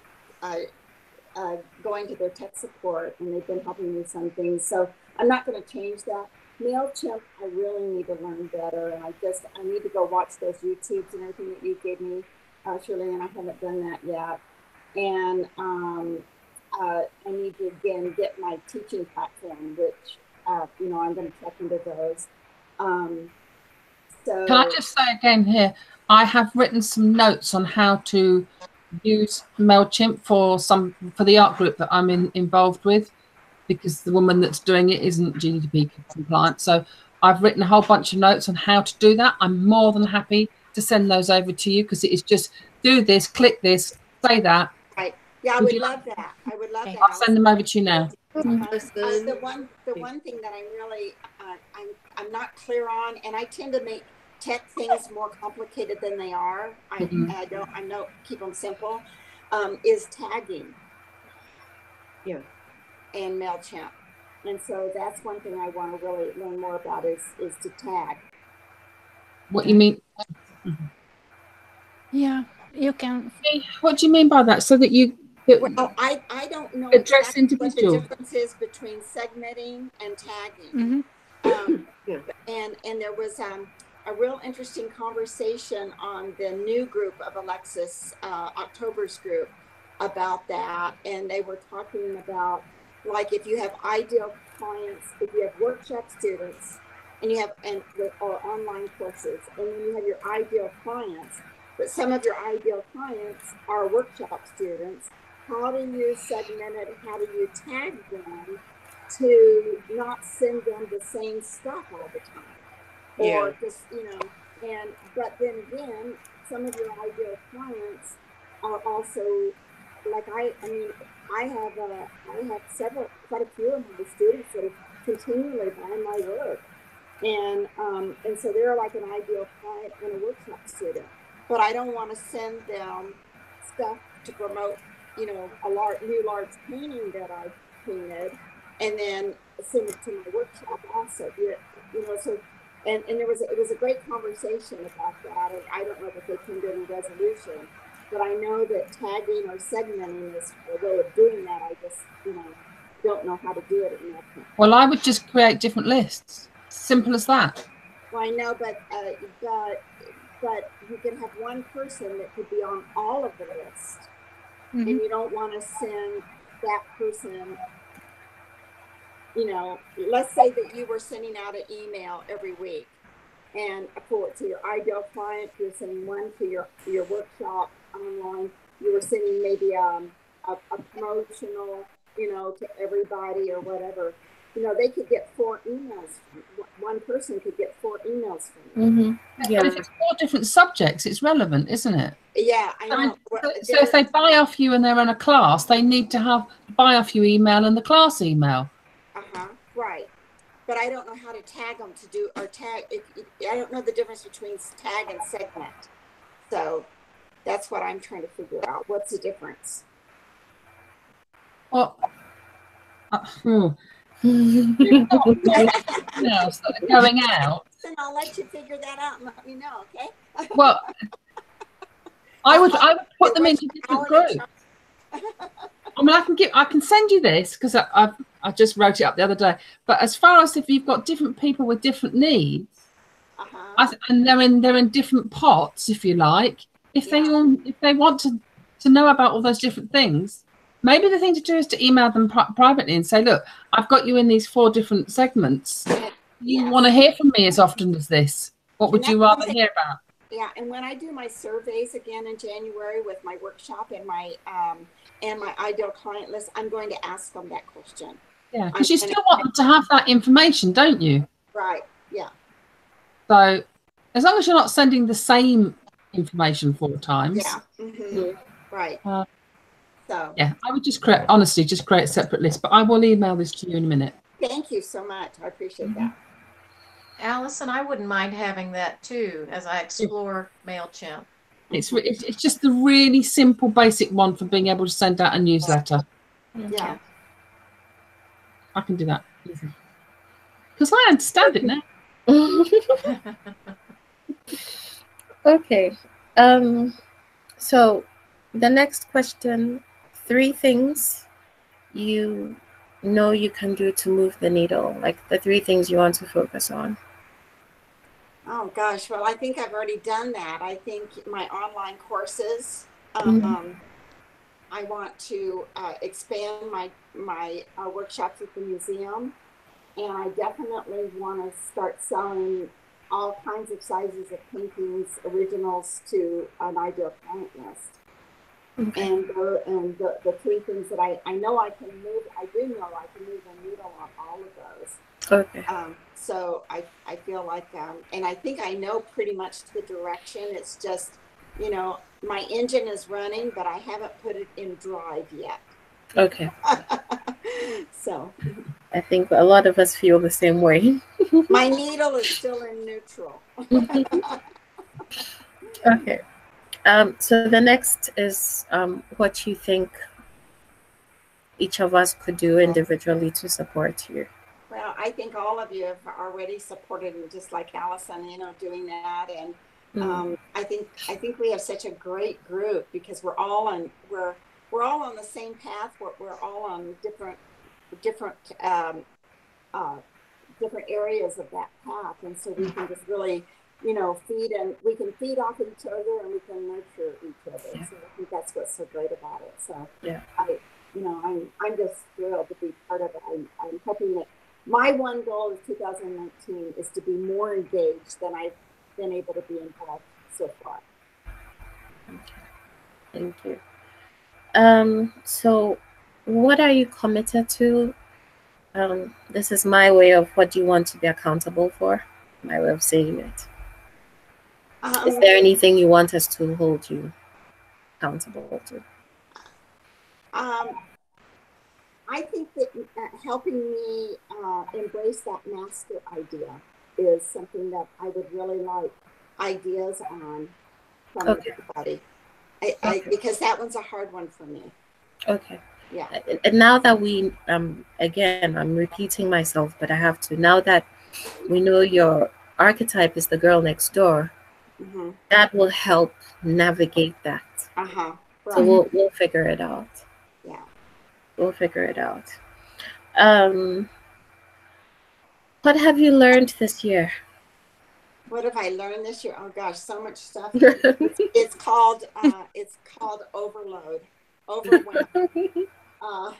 going to their tech support, and they've been helping me with some things. So I'm not going to change that. MailChimp, I really need to learn better, and I need to go watch those YouTubes and everything that you gave me, Shirley, and I haven't done that yet. And I need to again get my teaching platform, which I'm going to check into those. So can I just say again here, I have written some notes on how to use MailChimp for the art group that I'm involved with, because the woman that's doing it isn't GDP compliant. So I've written a whole bunch of notes on how to do that. I'm more than happy to send those over to you, because it is just do this, click this, say that. Right. Yeah, I would love that. I would love that. I'll send them over to you now. The one thing that I'm really I'm not clear on, and I tend to make tech things more complicated than they are. I don't keep them simple. Is tagging. Yeah. And MailChimp. And so that's one thing I want to really learn more about is to tag. What you mean? Yeah, you can. What do you mean by that? So that you well, I don't know address exactly what the individual difference is between segmenting and tagging. And there was a real interesting conversation on the new group of Alexis, October's group, about that. And they were talking about, like, if you have ideal clients, if you have workshop students, and you have or online courses, and then you have your ideal clients, but some of your ideal clients are workshop students. How do you segment it? How do you tag them to not send them the same stuff all the time? Or just, but then again, some of your ideal clients are also, like, I have quite a few of my students that are continually buying my work. And so they're like an ideal client and a workshop student. But I don't want to send them stuff to promote, a new large painting that I painted, and then send it to my workshop also. So and it was a great conversation about that. And I don't know if they came to any resolution, but I know that tagging or segmenting is a way of doing that. I just don't know how to do it in that. Well, I would just create different lists. Simple as that. Well, I know, but you can have one person that could be on all of the lists, and you don't want to send that person. Let's say that you were sending out an email every week, and to your ideal client, you're sending one to your workshop online. You were sending maybe a promotional, to everybody or whatever. They could get 4 emails. One person could get 4 emails from you. Yeah. But if it's 4 different subjects, it's relevant, isn't it? Yeah, I know. So if they buy off you and they're in a class, they need to buy off you email and the class email. Right. But I don't know how to tag them or tag. I don't know the difference between tag and segment. So that's what I'm trying to figure out. What's the difference? Well, going out. Then I'll let you figure that out and let me know, okay? Well, I would put them into different groups. I mean, I can send you this because I just wrote it up the other day. But as far as if you've got different people with different needs, and they're in different pots, if you like, if they want to know about all those different things, maybe the thing to do is to email them privately and say, look, I've got you in these 4 different segments. You want to hear from me as often as this. What would you rather hear about? Yeah, and when I do my surveys again in January with my workshop and my ideal client list, I'm going to ask them that question. Yeah, because you still want them to have that information, don't you? Right, yeah. So as long as you're not sending the same information 4 times. Yeah, right. So yeah, I would just create a separate list, but I will email this to you in a minute. Thank you so much. I appreciate that. Allison, I wouldn't mind having that too as I explore MailChimp. It's just the really simple, basic one for being able to send out a newsletter. Yeah. I can do that easy. Because I understand it now. Okay. So the next question, 3 things you can do to move the needle, like the 3 things you want to focus on. Oh gosh, well, I think I've already done that. I think my online courses, I want to expand my workshops at the museum, and I definitely want to start selling all kinds of sizes of paintings, originals, to an ideal client list. Okay. And the 3 things that I know I can move, I do know I can move the needle on all of those. Okay. So I feel like, and I think I know pretty much the direction. It's just, my engine is running, but I haven't put it in drive yet. Okay. So I think a lot of us feel the same way. my needle is still in neutral. Okay. So the next is what you think each of us could do individually to support you. Well, I think all of you have already supported me, just like Allison, doing that. And I think we have such a great group because we're all on the same path. We're all on different areas of that path, and so we can just really feed, and we can feed off each other, and we can nurture each other. So I think that's what's so great about it. So yeah, I'm just thrilled to be part of it. I'm hoping that my one goal of 2019 is to be more engaged than I've been able to be involved so far. Thank you. So what are you committed to? This is my way of what do you want to be accountable for? My way of saying it. Is there anything you want us to hold you accountable to? I think that helping me embrace that master idea is something that I would really like ideas on from everybody. Because that one's a hard one for me. Okay. Yeah. And now that we, again, I'm repeating myself, but I have to. Now that we know your archetype is the girl next door, that will help navigate that. Right. So we'll figure it out. Yeah. We'll figure it out. What have you learned this year? What have I learned this year? Oh gosh, so much stuff. It's called overload, overwhelm. I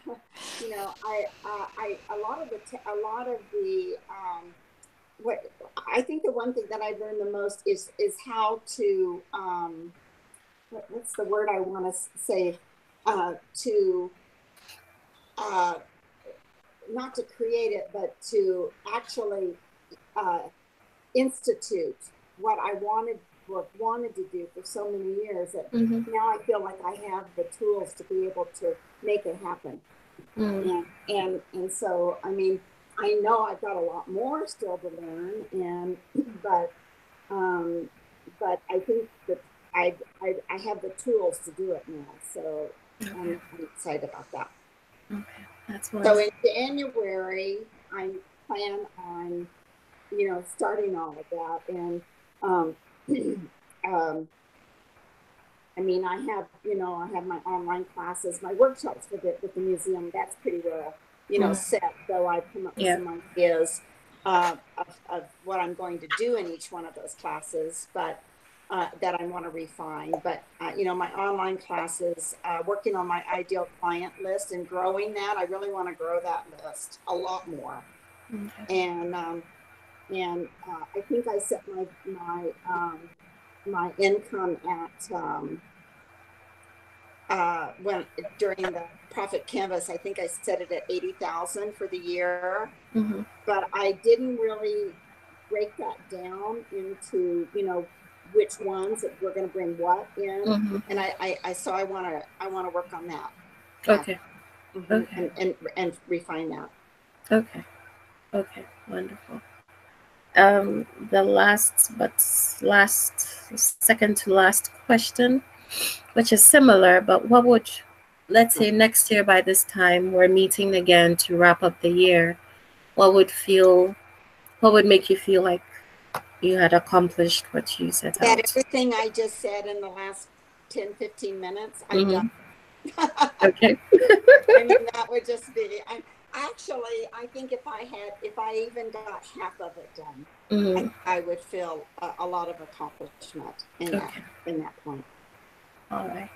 what I think the one thing that I've learned the most is how to what's the word I want to say to not to create it, but to actually institute what I wanted to do for so many years that now I feel like I have the tools to be able to make it happen. And so I mean, I know I've got a lot more still to learn, but I think that I have the tools to do it now. So I'm excited about that. Okay, that's nice. So in January, I plan on starting all of that, and I mean, I have my online classes, my workshops with the museum. That's pretty well, set. So I've come up with some ideas of what I'm going to do in each one of those classes, but that I want to refine. But my online classes, working on my ideal client list and growing that. I really want to grow that list a lot more. And I think I set my income at during the profit canvas. I think I set it at 80,000 for the year, but I didn't really break that down into which ones that we're going to bring what in, and I want to work on that. Okay. Okay. And refine that. Okay. Wonderful. The second to last question, which is similar, but what would, let's say next year by this time we're meeting again to wrap up the year, what would make you feel like you had accomplished what you set out? That everything I just said in the last 10, 15 minutes, I've done. Okay. I mean, that would just be, I think if I even got half of it done, I would feel a lot of accomplishment in that point. All right.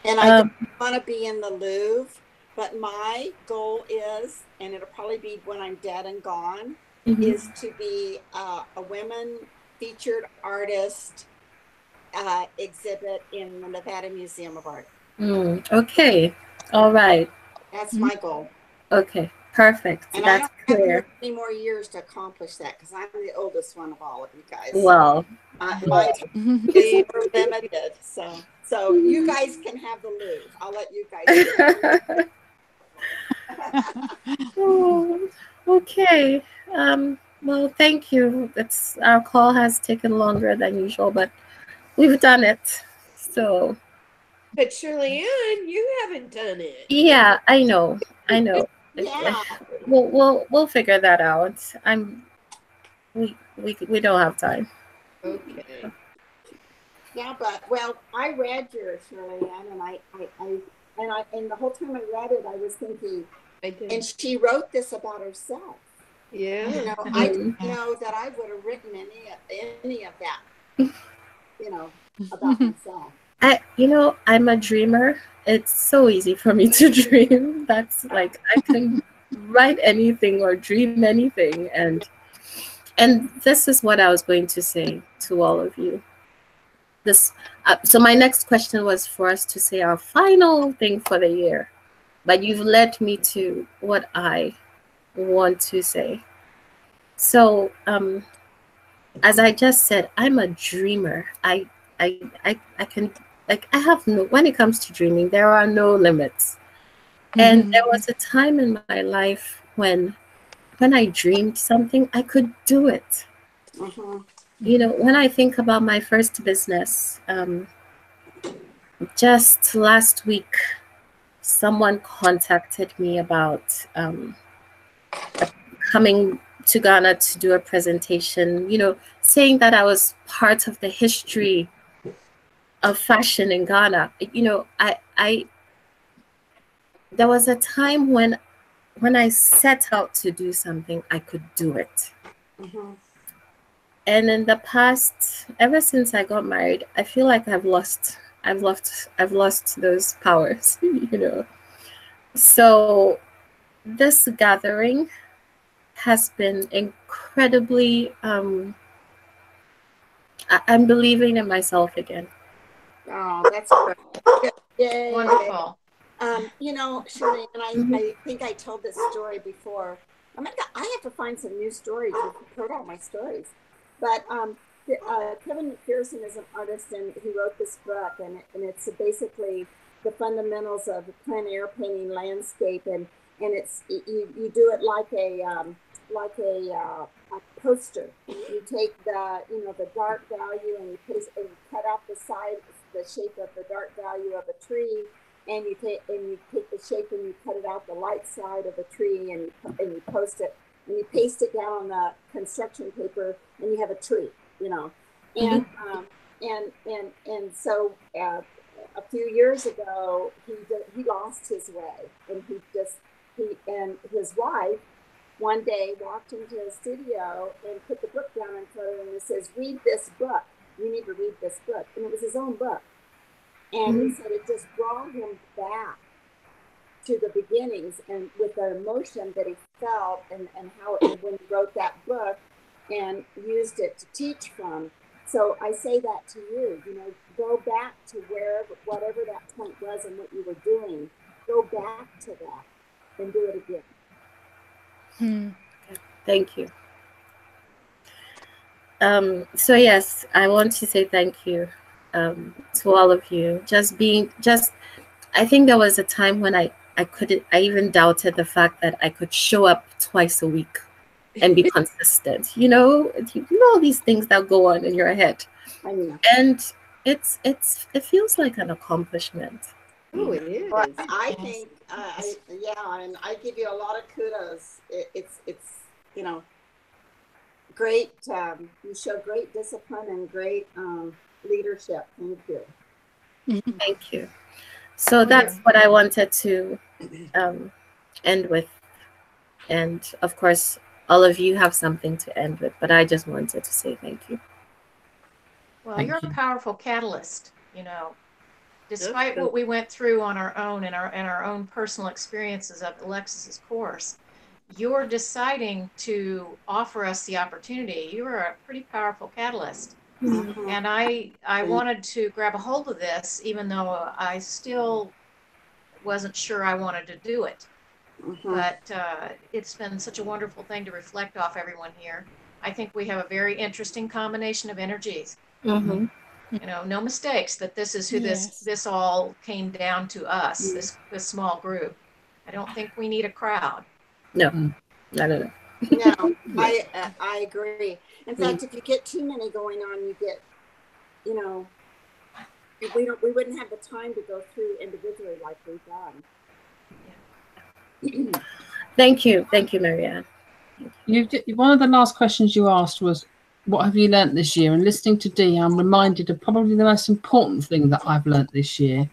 And I don't want to be in the Louvre, but my goal is, and it'll probably be when I'm dead and gone, is to be a women featured artist exhibit in the Nevada Museum of Art. Okay. All right. That's my goal. Okay. Perfect. And that's clear. I don't have any more years to accomplish that because I'm the oldest one of all of you guys. Well, my time is limited. So you guys can have the Louvre. I'll let you guys. Oh, okay. Well, thank you. It's our call has taken longer than usual, but we've done it. So But Shirley Ann, you haven't done it. yeah, I know. I know. Yeah. We'll figure that out. We don't have time. Okay. Yeah, but well, I read yours, Shirley Ann, and the whole time I read it, I was thinking, I did. and she wrote this about herself. Yeah. You know, I didn't know that I would have written any of that, you know, about myself. I'm a dreamer. It's so easy for me to dream. That's like I can write anything or dream anything, and this is what I was going to say to all of you. So my next question was for us to say our final thing for the year, but you've led me to what I want to say. So, as I just said, I'm a dreamer. I can, like, I have no, when it comes to dreaming, there are no limits. And there was a time in my life when I dreamed something, I could do it. You know, when I think about my first business, just last week, someone contacted me about coming to Ghana to do a presentation, you know, saying that I was part of the history of fashion in Ghana. You know, I there was a time when I set out to do something, I could do it. And in the past, ever since I got married, I feel like I've lost those powers, you know. So this gathering has been incredibly I'm believing in myself again. Oh, that's good. Yay. Wonderful. You know, Shirley, and I think I told this story before. I have to find some new stories. You've heard all my stories. But Kevin McPherson is an artist, and he wrote this book, and it's basically the fundamentals of plein air painting landscape, and it's you do it like a poster. You take the dark value, and you cut out the shape of the dark value of a tree, and you take the shape and you cut it out the light side of a tree, and you post it, and you paste it down on the construction paper, and you have a tree, you know. And so a few years ago, he lost his way, and he and his wife one day walked into his studio and put the book down in front of him and says, "Read this book. You need to read this book." And it was his own book. And he said it just brought him back to the beginnings, and with the emotion that he felt, and how when he wrote that book and used it to teach from. So I say that to you, you know, go back to whatever that point was and what you were doing. Go back to that and do it again. Thank you. So yes, I want to say thank you to all of you. I think there was a time when I even doubted the fact that I could show up twice a week and be consistent. You know all these things that go on in your head. I mean, and it feels like an accomplishment. Oh, it is. Well, I think, and I give you a lot of kudos. It's you know, great. You show great discipline and great leadership. Thank you. Thank you. So that's what I wanted to end with. And of course, all of you have something to end with, but I just wanted to say thank you. Well, you're a powerful catalyst, you know. Despite what we went through on our own and our own personal experiences of Alexis's course, you're deciding to offer us the opportunity. You are a pretty powerful catalyst. And I wanted to grab a hold of this, even though I still wasn't sure I wanted to do it. But it's been such a wonderful thing to reflect off everyone here. I think we have a very interesting combination of energies. You know, no mistakes that this is who this all came down to us, this small group. I don't think we need a crowd. No, not at all. No, I agree. In fact, if you get too many going on, you get, you know, we wouldn't have the time to go through individually like we've done. Thank you, Marianne. One of the last questions you asked was, what have you learnt this year? And listening to Dee, I'm reminded of probably the most important thing that I've learnt this year.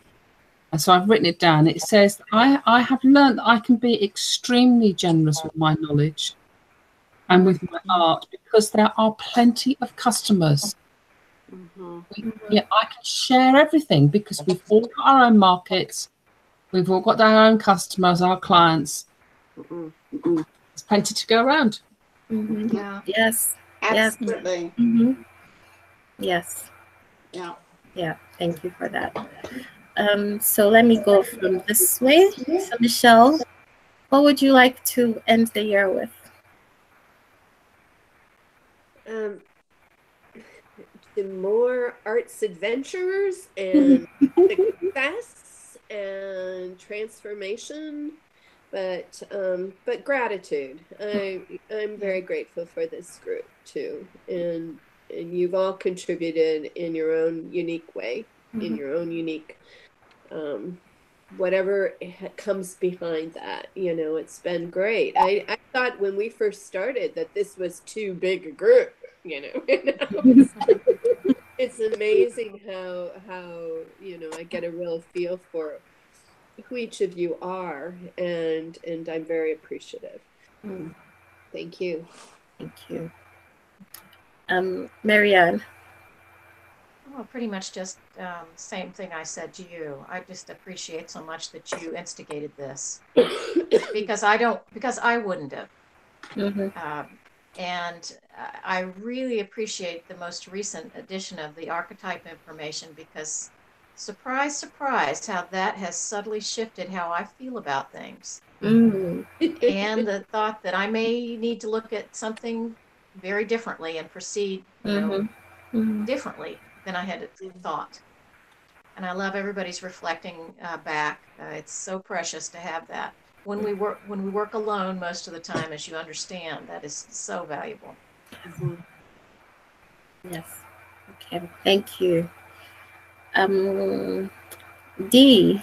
And so I've written it down. It says, I have learnt that I can be extremely generous with my knowledge and with my art, because there are plenty of customers. Yeah, I can share everything because we've all got our own markets. We've all got our own customers, our clients. There's plenty to go around. Yeah. Yes. Absolutely. Yes. Yeah. Yeah. Thank you for that. So let me go from this way. So Michelle, what would you like to end the year with? The more arts adventures and success and transformation, but gratitude. I'm very grateful for this group too, and you've all contributed in your own unique way, in your own unique whatever comes behind that. You know, it's been great. I thought when we first started that this was too big a group, you know. It's amazing how you know, I get a real feel for who each of you are, and I'm very appreciative. Thank you. Thank you. Marianne. Well, pretty much just same thing I said to you. I just appreciate so much that you instigated this, because I wouldn't have. And I really appreciate the most recent edition of the archetype information, because surprise, surprise, how that has subtly shifted how I feel about things. And the thought that I may need to look at something very differently and proceed, you know, differently than I had thought. And I love everybody's reflecting back. It's so precious to have that. When we work alone most of the time, as you understand, that is so valuable. Yes. Okay. Thank you. Dee,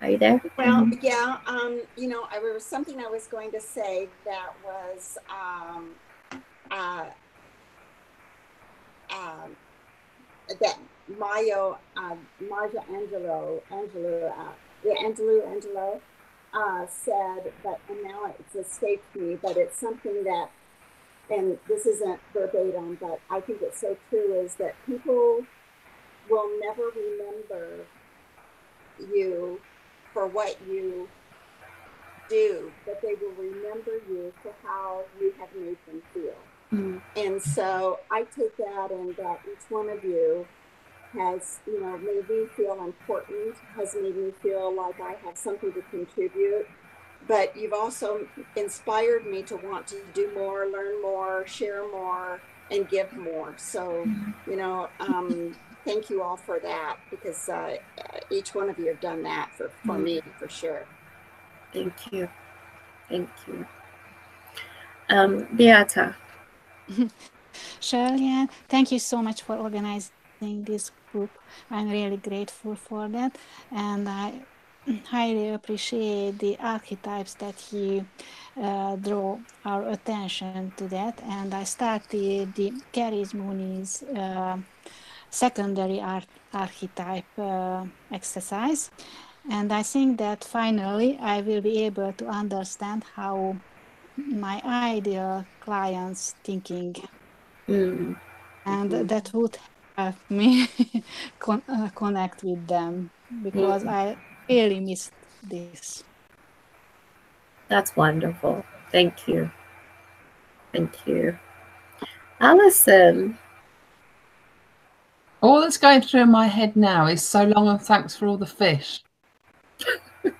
are you there? Well, yeah. You know, there was something I was going to say that was that Mario Marja Angelo said, but and now it's escaped me, but it's something that, and this isn't verbatim, but I think it's so true, is that people will never remember you for what you do, but they will remember you for how you have made them feel. And so I take that, and that each one of you has, you know, made me feel important, has made me feel like I have something to contribute. But you've also inspired me to want to do more, learn more, share more, and give more. So, you know, thank you all for that, because each one of you have done that for me, for sure. Thank you. Thank you. Beata. Shirley, thank you so much for organizing this group. I'm really grateful for that, and I highly appreciate the archetypes that you draw our attention to that. And I started the Carrie Mooney's secondary archetype exercise, and I think that finally I will be able to understand how my ideal clients thinking, and that would help me connect with them, because I really missed this. That's wonderful. Thank you. Thank you. Alison. All that's going through my head now is so long and thanks for all the fish. In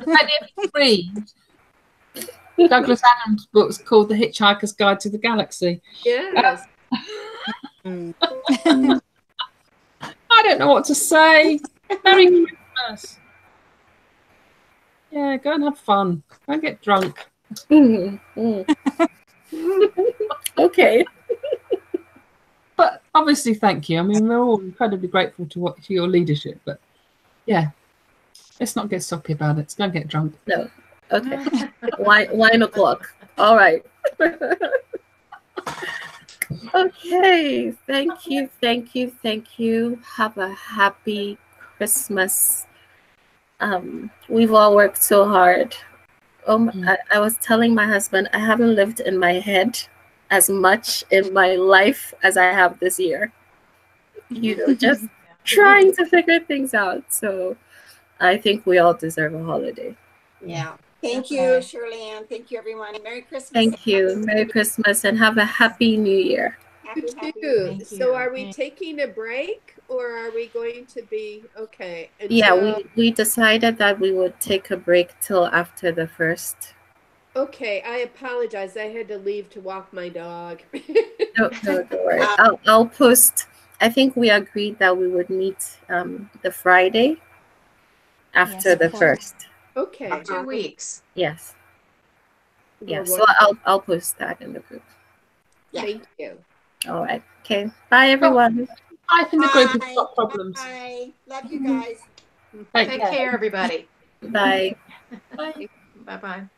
fact, if you read Douglas Adams' books called The Hitchhiker's Guide to the Galaxy. Yes. I don't know what to say. Merry Christmas. Yeah, go and have fun. Go and get drunk. Mm, okay. But obviously, thank you. I mean, we're all incredibly grateful to your leadership. But yeah, let's not get soppy about it. Let's go and get drunk. No. Okay. Wine o'clock. All right. Okay. Thank you. Thank you. Thank you. Have a happy Christmas. We've all worked so hard. I was telling my husband I haven't lived in my head as much in my life as I have this year. You know, just trying to figure things out. So I think we all deserve a holiday. Yeah. Thank you, Shirley Ann. Thank you, everyone. Merry Christmas. Thank you. Merry Christmas and have a happy New Year. Happy, You too. So are we taking a break or are we going to be okay? Yeah, we decided that we would take a break till after the 1st. Okay, I apologize. I had to leave to walk my dog. No, don't worry. I'll post. I think we agreed that we would meet the Friday after the 1st. Okay. 2 weeks. Yes. Yeah. Well, So I'll post that in the group. Yeah. Thank you. All right. Okay. Bye, everyone. I think the group has got problems. Bye. Love you guys. Take care, everybody. Bye. Bye. Bye-bye.